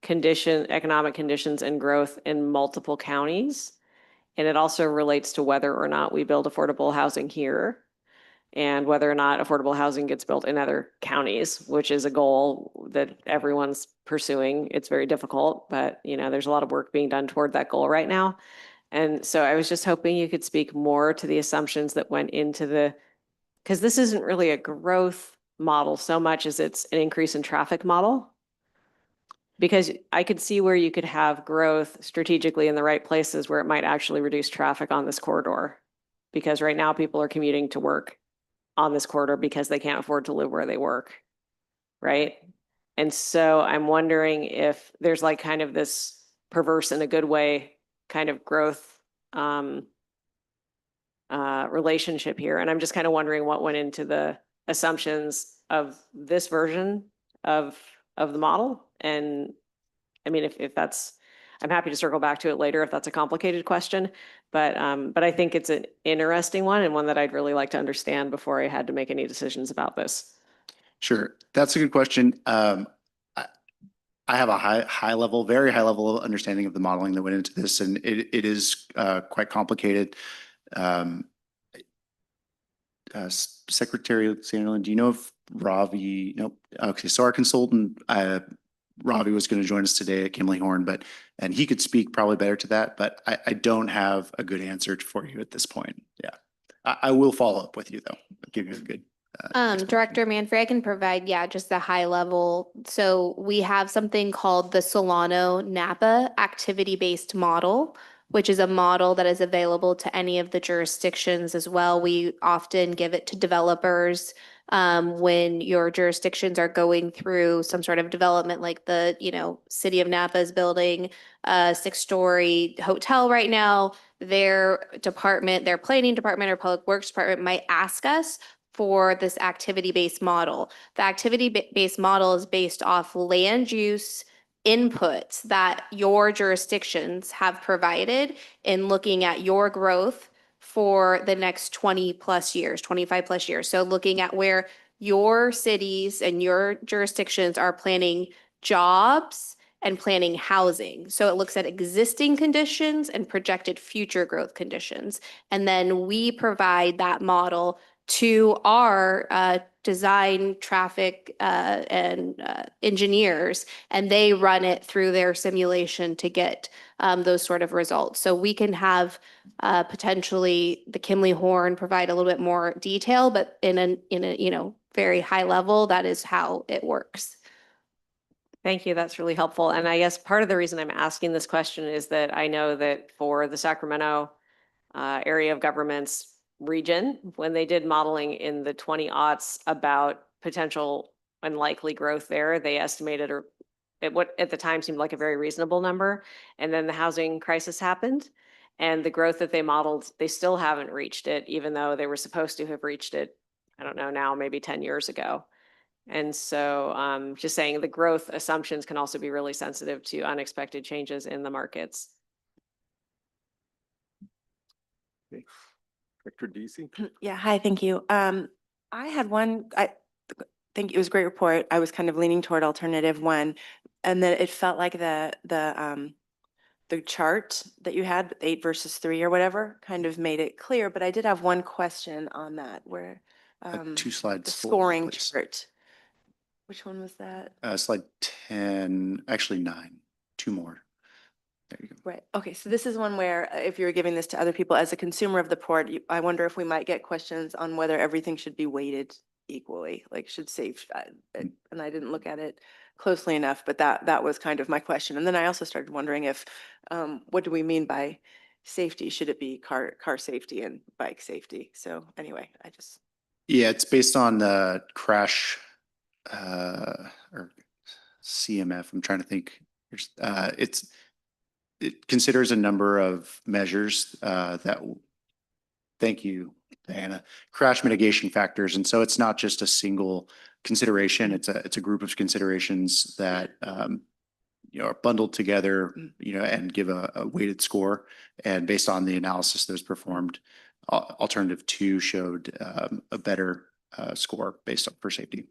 economic conditions and growth in multiple counties. And it also relates to whether or not we build affordable housing here and whether or not affordable housing gets built in other counties, which is a goal that everyone's pursuing. It's very difficult, but there's a lot of work being done toward that goal right now. And so I was just hoping you could speak more to the assumptions that went into because this isn't really a growth model so much as it's an increase in traffic model. Because I could see where you could have growth strategically in the right places where it might actually reduce traffic on this corridor. Because right now people are commuting to work on this corridor because they can't afford to live where they work, right? And so I'm wondering if there's like kind of this perverse in a good way kind of growth relationship here. And I'm just kind of wondering what went into the assumptions of this version of the model. And I mean, if that's, I'm happy to circle back to it later if that's a complicated question, but I think it's an interesting one and one that I'd really like to understand before I had to make any decisions about this. Sure, that's a good question. I have a very high level understanding of the modeling that went into this, and it is quite complicated. Secretary Sanderlin, do you know if Ravi? Nope. Okay, so our consultant Robbie was going to join us today at Kimley Horn, and he could speak probably better to that, but I don't have a good answer for you at this point. Yeah. I will follow up with you though. I'll give you a good. explanation. Director Manfrey, I can provide, just a high level. So we have something called the Solano Napa activity-based model, which is a model that is available to any of the jurisdictions as well. We often give it to developers when your jurisdictions are going through some sort of development, like the, City of Napa is building a 6-story hotel right now. Their department, their planning department or public works department might ask us for this activity-based model. The activity-based model is based off land use inputs that your jurisdictions have provided in looking at your growth for the next 20 plus years, 25 plus years. So looking at where your cities and your jurisdictions are planning jobs and planning housing. So it looks at existing conditions and projected future growth conditions. And then we provide that model to our design, traffic, and engineers, and they run it through their simulation to get those sort of results. So we can have potentially the Kimley Horn provide a little bit more detail, but in a very high level, that is how it works. Thank you. That's really helpful. And I guess part of the reason I'm asking this question is that I know that for the Sacramento area of governments region, when they did modeling in the 20-aughts about potential unlikely growth there, they estimated what at the time seemed like a very reasonable number. And then the housing crisis happened. And the growth that they modeled, they still haven't reached it, even though they were supposed to have reached it, I don't know, now maybe 10 years ago. And so just saying the growth assumptions can also be really sensitive to unexpected changes in the markets. Director Deasy? Yeah, hi, thank you. I had one, I think it was a great report. I was kind of leaning toward alternative one. And then it felt like the chart that you had, 8 versus 3 or whatever, kind of made it clear. But I did have one question on that where 2 slides. the forward, scoring please. chart. Which one was that? Slide 10, actually 9, 2 more. There you go. Right. Okay. So this is one where if you were giving this to other people as a consumer of the port, I wonder if we might get questions on whether everything should be weighted equally, like should save. And I didn't look at it closely enough, but that was kind of my question. And then I also started wondering if, what do we mean by safety? Should it be car safety and bike safety? So anyway, Yeah, it's based on the crash or CMF. I'm trying to think. It considers a number of measures thank you, Diana, crash mitigation factors. And so it's not just a single consideration. It's a group of considerations that are bundled together, and give a weighted score. And based on the analysis that was performed, alternative 2 showed a better score based on for safety.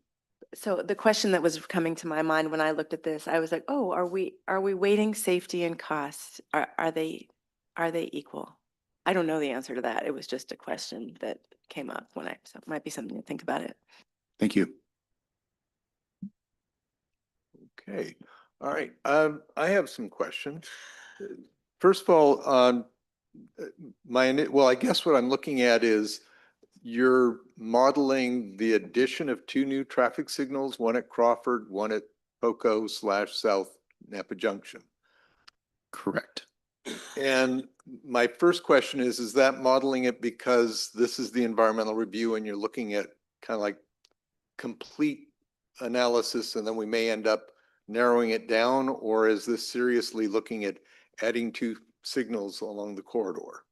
So the question that was coming to my mind when I looked at this, I was like, oh, are we weighting safety and costs? Are they equal? I don't know the answer to that. It was just a question that came up so it might be something to think about it. Thank you. Okay. All right. I have some questions. First of all, I guess what I'm looking at is you're modeling the addition of 2 new traffic signals, one at Crawford, one at Poco/South Napa Junction. Correct. And my first question is that modeling it because this is the environmental review and you're looking at kind of like complete analysis and then we may end up narrowing it down, or is this seriously looking at adding 2 signals along the corridor?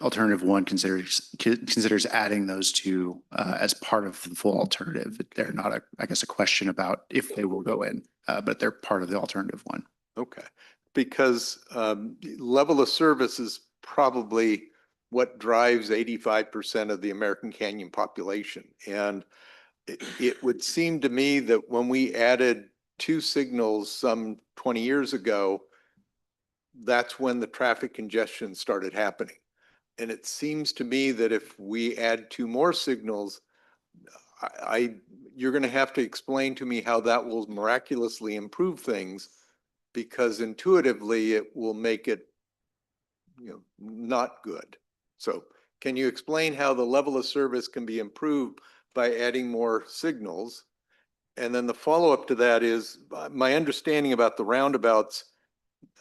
Alternative 1 considers adding those 2 as part of the full alternative. They're not a question about if they will go in, but they're part of the alternative 1. Okay, because level of service is probably what drives 85% of the American Canyon population. And it would seem to me that when we added 2 signals some 20 years ago, that's when the traffic congestion started happening. And it seems to me that if we add 2 more signals, you're going to have to explain to me how that will miraculously improve things, because intuitively it will make it, not good. So can you explain how the level of service can be improved by adding more signals? And then the follow-up to that is, my understanding about the roundabouts,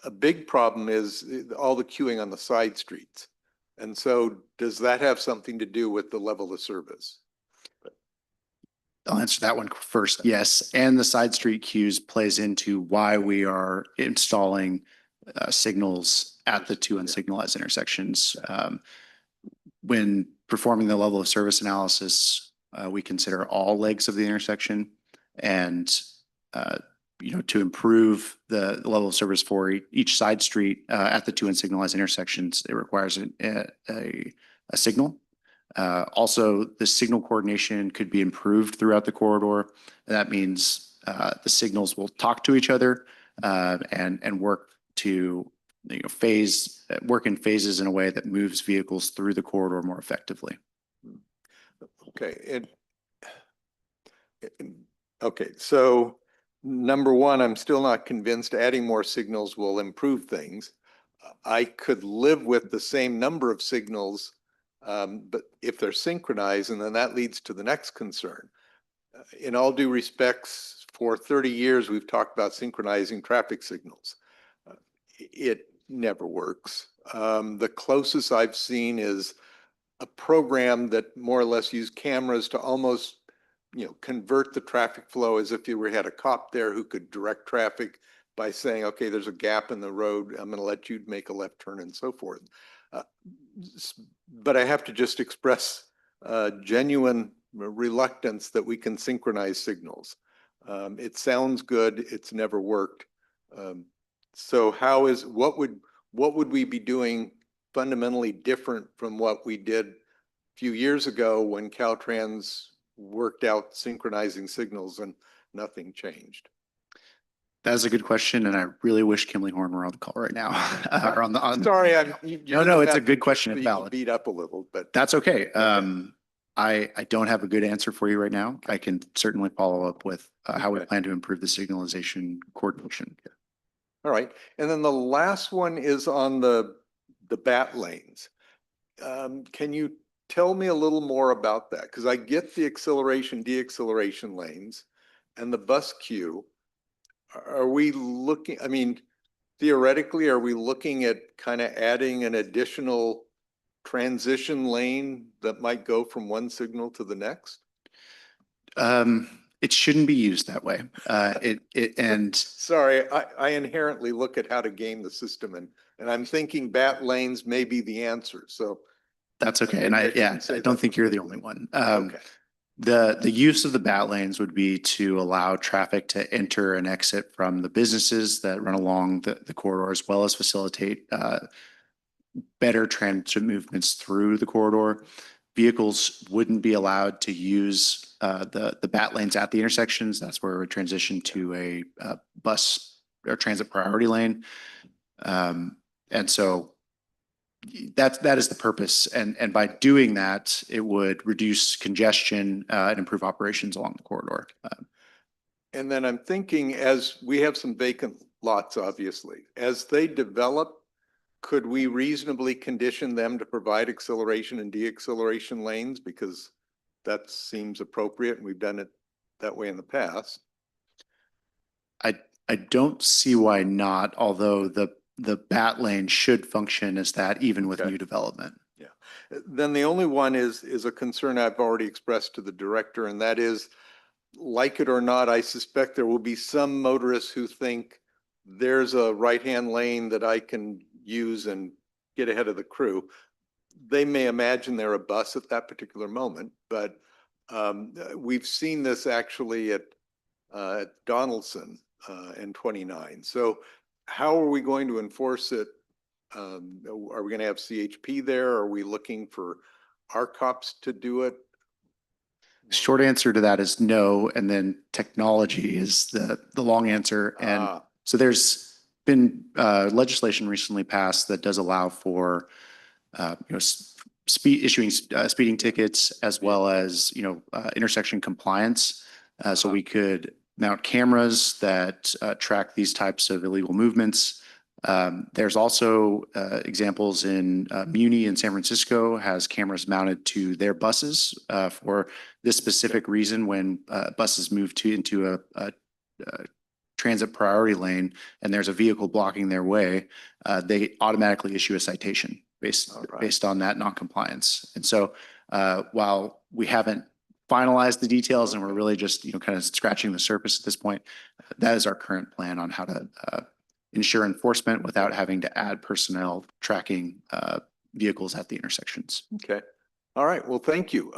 a big problem is all the queuing on the side streets. And so does that have something to do with the level of service? I'll answer that one first. Yes, and the side street queues plays into why we are installing signals at the two unsignalized intersections. When performing the level of service analysis, we consider all legs of the intersection, and to improve the level of service for each side street at the two unsignalized intersections, it requires a signal. Also, the signal coordination could be improved throughout the corridor. That means the signals will talk to each other and work to work in phases in a way that moves vehicles through the corridor more effectively. Okay. Okay. So number one, I'm still not convinced adding more signals will improve things. I could live with the same number of signals, but if they're synchronized, and then that leads to the next concern. In all due respects, for 30 years, we've talked about synchronizing traffic signals. It never works. The closest I've seen is a program that more or less used cameras to almost, convert the traffic flow as if you had a cop there who could direct traffic by saying, okay, there's a gap in the road, I'm going to let you make a left turn and so forth. But I have to just express genuine reluctance that we can synchronize signals. It sounds good, it's never worked. So what would we be doing fundamentally different from what we did a few years ago when Caltrans worked out synchronizing signals and nothing changed? That is a good question, and I really wish Kimberly Horn were on the call right now. Sorry, No, it's a good question. It's valid. Beat up a little, but that's okay. I don't have a good answer for you right now. I can certainly follow up with how we plan to improve the signalization coordination. All right. And then the last one is on the BAT lanes. Can you tell me a little more about that? Because I get the acceleration, deacceleration lanes and the bus queue. Are we looking, theoretically, are we looking at kind of adding an additional transition lane that might go from one signal to the next? It shouldn't be used that way. Sorry, I inherently look at how to game the system, and I'm thinking BAT lanes may be the answer. So that's okay. And I don't think you're the only one. Okay. The use of the BAT lanes would be to allow traffic to enter and exit from the businesses that run along the corridor, as well as facilitate better transit movements through the corridor. Vehicles wouldn't be allowed to use the BAT lanes at the intersections. That's where we transition to a bus or transit priority lane. And so that is the purpose. And by doing that, it would reduce congestion and improve operations along the corridor. And then I'm thinking, as we have some vacant lots, obviously, as they develop, could we reasonably condition them to provide acceleration and deacceleration lanes? Because that seems appropriate, and we've done it that way in the past. I don't see why not, although the BAT lane should function as that even with new development. Yeah. Then the only one is a concern I've already expressed to the director, and that is, like it or not, I suspect there will be some motorists who think there's a right-hand lane that I can use and get ahead of the crew. They may imagine they're a bus at that particular moment, but we've seen this actually at Donaldson and 29. So how are we going to enforce it? Are we going to have CHP there? Are we looking for our cops to do it? Short answer to that is no, and then technology is the long answer. And so there's been legislation recently passed that does allow for issuing speeding tickets, as well as intersection compliance. So we could mount cameras that track these types of illegal movements. There's also examples in Muni in San Francisco has cameras mounted to their buses for this specific reason. When buses move into a transit priority lane and there's a vehicle blocking their way, they automatically issue a citation based on that non-compliance. And so while we haven't finalized the details and we're really just kind of scratching the surface at this point, that is our current plan on how to ensure enforcement without having to add personnel tracking vehicles at the intersections. Okay. All right. Well, thank you.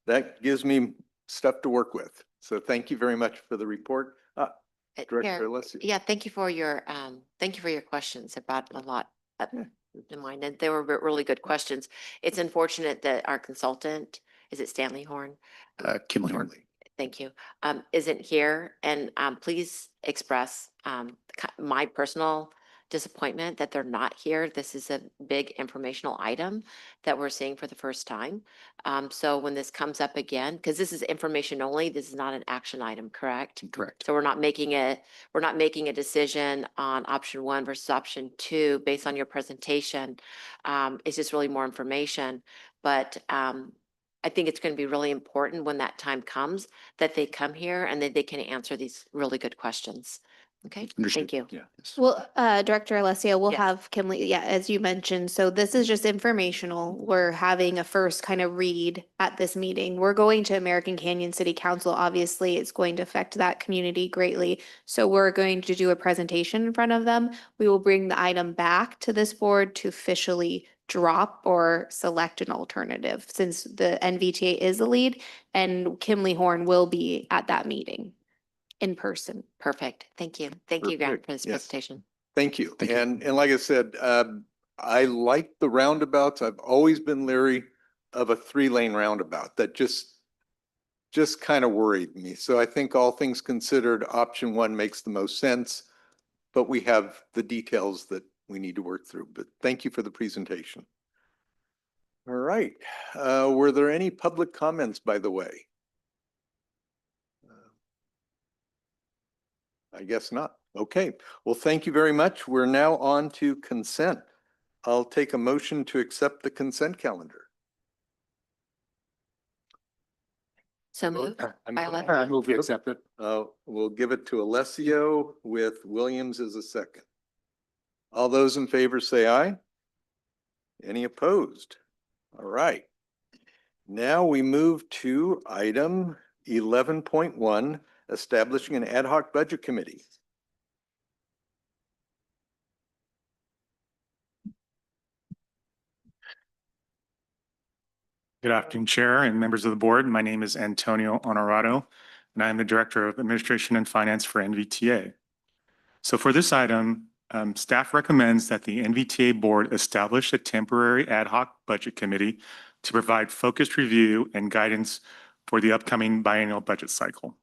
That gives me stuff to work with. So thank you very much for the report. Director Alessia. Yeah, thank you for your questions. It brought a lot up to mind, and they were really good questions. It's unfortunate that our consultant, is it Stanley Horn? Kimberly Horn. Thank you. Isn't here, and please express my personal disappointment that they're not here. This is a big informational item that we're seeing for the first time. So when this comes up again, because this is information only, this is not an action item, correct? Correct. So we're not making a decision on option 1 versus option 2 based on your presentation. It's just really more information, but I think it's going to be really important when that time comes that they come here and that they can answer these really good questions. Okay, Understood. thank you. Yeah. Yes. Well, Director Alessia, we'll Yes. have Kimberly, yeah, as you mentioned, so this is just informational. We're having a first kind of read at this meeting. We're going to American Canyon City Council. Obviously, it's going to affect that community greatly. So we're going to do a presentation in front of them. We will bring the item back to this board to officially drop or select an alternative, since the NVTA is the lead and Kimberly Horn will be at that meeting in person. Perfect. Thank you. Thank you, Grant, Perfect. for this Yes. presentation. Thank you. Thank you. And like I said, I like the roundabouts. I've always been leery of a 3-lane roundabout. That just kind of worried me. So I think all things considered, option 1 makes the most sense, but we have the details that we need to work through. But thank you for the presentation. All right. Were there any public comments, by the way? I guess not. Okay. Well, thank you very much. We're now on to consent. I'll take a motion to accept the consent calendar. So moved. by Alessia. I move we accept it. We'll give it to Alessio with Williams as a second. All those in favor say aye. Any opposed? All right. Now we move to item 11.1, establishing an ad hoc budget committee. Good afternoon, Chair and members of the board. My name is Antonio Honorado, and I am the Director of Administration and Finance for NVTA. So for this item, staff recommends that the NVTA board establish a temporary ad hoc budget committee to provide focused review and guidance for the upcoming biennial budget cycle.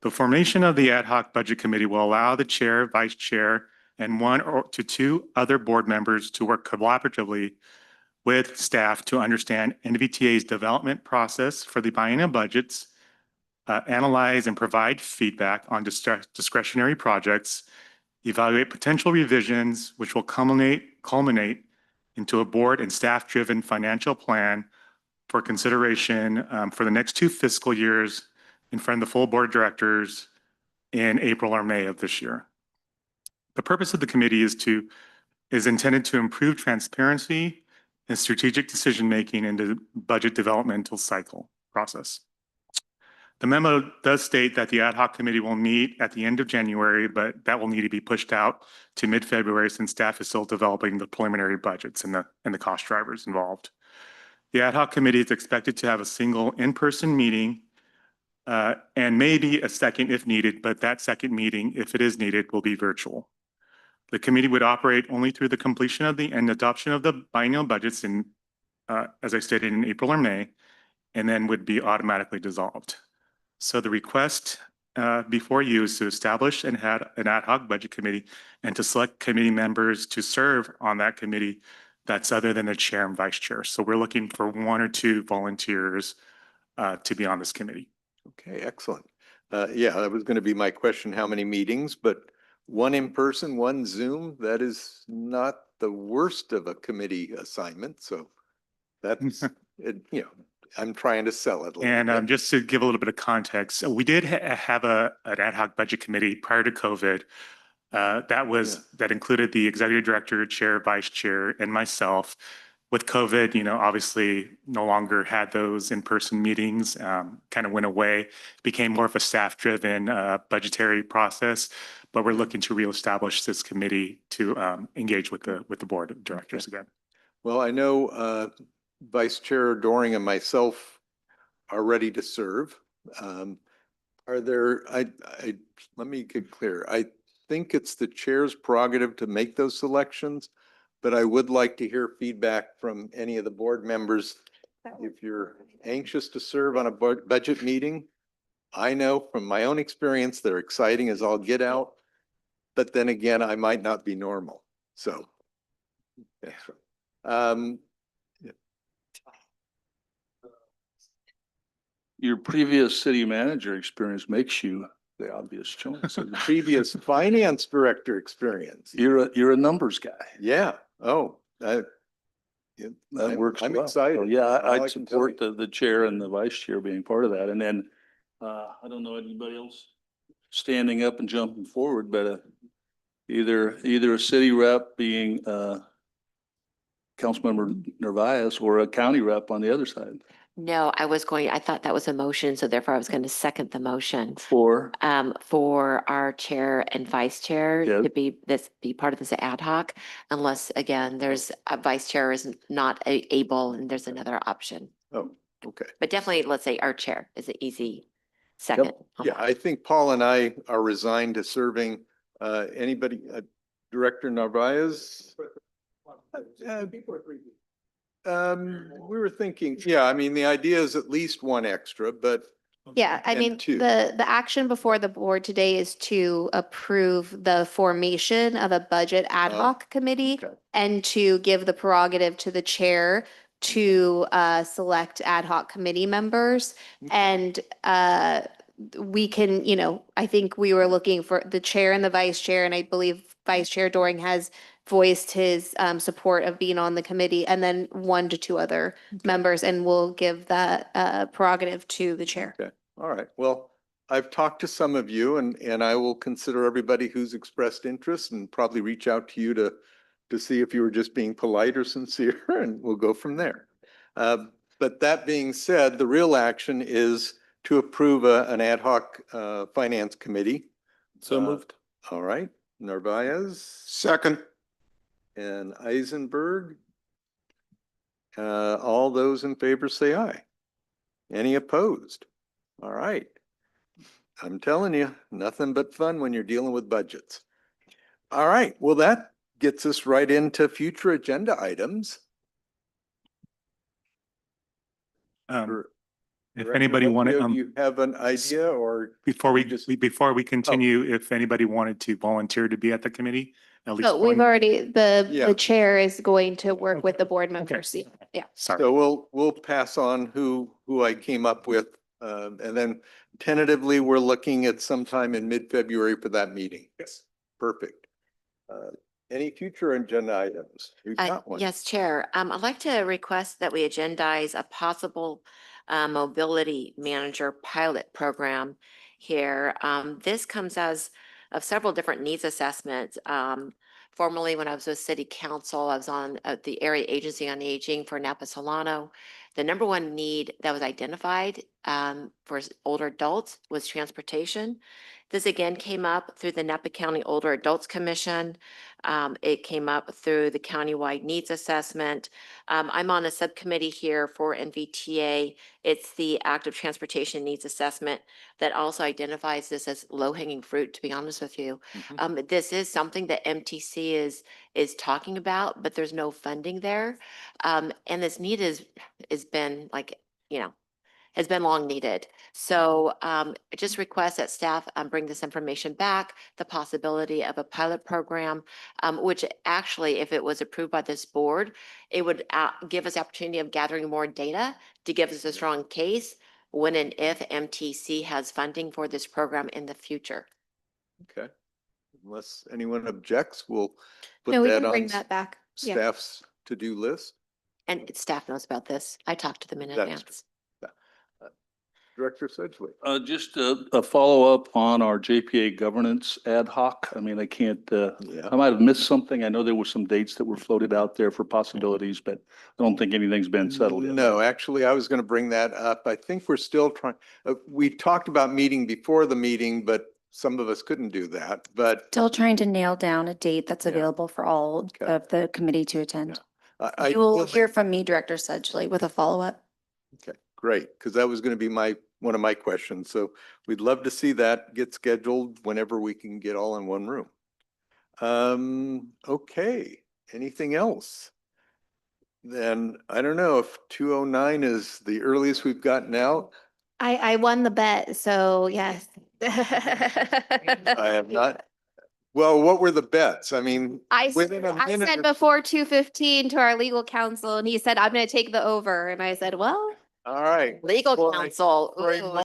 The formation of the ad hoc budget committee will allow the chair, vice chair, and 1 to 2 other board members to work collaboratively with staff to understand NVTA's development process for the biennial budgets, analyze and provide feedback on discretionary projects, evaluate potential revisions, which will culminate into a board and staff-driven financial plan for consideration for the next 2 fiscal years in front of the full board of directors in April or May of this year. The purpose of the committee is intended to improve transparency and strategic decision-making in the budget developmental cycle process. The memo does state that the ad hoc committee will meet at the end of January, but that will need to be pushed out to mid-February since staff is still developing the preliminary budgets and the cost drivers involved. The ad hoc committee is expected to have a single in-person meeting and maybe a second if needed, but that second meeting, if it is needed, will be virtual. The committee would operate only through the completion of and adoption of the biennial budgets in, as I stated, in April or May, and then would be automatically dissolved. So the request before you is to establish and have an ad hoc budget committee and to select committee members to serve on that committee that's other than the chair and vice chair. So we're looking for 1 or 2 volunteers to be on this committee. Okay, excellent. Yeah, that was going to be my question, how many meetings, but one in person, one Zoom, that is not the worst of a committee assignment, so that's, I'm trying to sell it a little And bit. just to give a little bit of context, we did have an ad hoc budget committee prior to COVID. That included the executive director, chair, vice chair, and myself. With COVID, obviously no longer had those in-person meetings, kind of went away, became more of a staff-driven budgetary process. But we're looking to reestablish this committee to engage with the board of directors again. Well, I know Vice Chair Doring and myself are ready to serve. Are there, let me get clear. I think it's the chair's prerogative to make those selections, but I would like to hear feedback from any of the board members. If you're anxious to serve on a budget meeting, I know from my own experience, they're exciting as all get out. But then again, I might not be normal. So that's right. Your previous city manager experience makes you the obvious choice. Previous finance director experience. You're a numbers guy. Yeah. Oh, That works I'm well. excited. So, yeah, All I I'd can support the chair and the vice chair being part of that. And then, I don't know anybody else standing up and jumping forward, but either a city rep being Councilmember Narvaez or a county rep on the other side. No, I thought that was a motion, so therefore I was going to second the motion. For For our chair and vice chair Yeah. to be part of this ad hoc, unless again, there's a vice chair is not able and there's another option. Oh, okay. But definitely, let's say our chair is an easy second. Yeah, I think Paul and I are resigned to serving. Anybody, Director Narvaez? We were thinking, yeah, I mean, the idea is at least one extra, but Yeah, I And mean, two. the action before the board today is to approve the formation of a budget ad Oh, hoc committee okay. and to give the prerogative to the chair to select ad hoc committee members. And we can, I think we were looking for the chair and the vice chair, and I believe Vice Chair Doring has voiced his support of being on the committee, and then 1 to 2 other members, and we'll give that prerogative to the chair. Okay, all right. Well, I've talked to some of you and I will consider everybody who's expressed interest and probably reach out to you to see if you were just being polite or sincere, and we'll go from there. But that being said, the real action is to approve an ad hoc finance committee. So moved. All right, Narvaez Second. and Eisenberg. All those in favor say aye. Any opposed? All right. I'm telling you, nothing but fun when you're dealing with budgets. All right, well, that gets us right into future agenda items. If anybody wanted, Do you have an idea or? before we Oh. continue, if anybody wanted to volunteer to be at the committee, at least So we've one. already, the Yeah. chair is going to work with the board members. Yeah. Sorry. So we'll pass on who I came up with. And then tentatively, we're looking at sometime in mid-February for that meeting. Yes. Perfect. Any future agenda items? We've got one. Yes, Chair. I'd like to request that we agendize a possible mobility manager pilot program here. This comes as of several different needs assessments. Formerly, when I was with City Council, I was on the Area Agency on Aging for Napa Solano. The number one need that was identified for older adults was transportation. This again came up through the Napa County Older Adults Commission. It came up through the countywide needs assessment. I'm on a subcommittee here for NVTA. It's the active transportation needs assessment that also identifies this as low-hanging fruit, to be honest with you. This is something that MTC is talking about, but there's no funding there. And this need has been has been long needed. So I just request that staff bring this information back, the possibility of a pilot program, which actually, if it was approved by this board, it would give us the opportunity of gathering more data to give us a strong case when and if MTC has funding for this program in the future. Okay. Unless anyone objects, we'll put No, we that can bring on that back. Yeah. staff's to-do list. And staff knows about this. I talked to them in That's advance. Director Sedgley. Just a follow-up on our JPA governance ad hoc. I mean, I can't, Yeah. I might have missed something. I know there were some dates that were floated out there for possibilities, but I don't think anything's been settled yet. No, actually, I was going to bring that up. I think we're still trying, we talked about meeting before the meeting, but some of us couldn't do that, but Still trying to nail down a date that's Yeah. available for all Okay. of the committee to attend. I You will will- hear from me, Director Sedgley, with a follow-up. Okay, great, because that was going to be one of my questions. So we'd love to see that get scheduled whenever we can get all in one room. Okay, anything else? Then I don't know if 2:09 is the earliest we've gotten out. I won the bet, so yes. I have not. Well, what were the bets? I mean, within a I minute said or- before 2:15 to our legal counsel and he said, I'm gonna take the over. And I said, well. All right. Legal Boy, counsel. Boy, Ooh.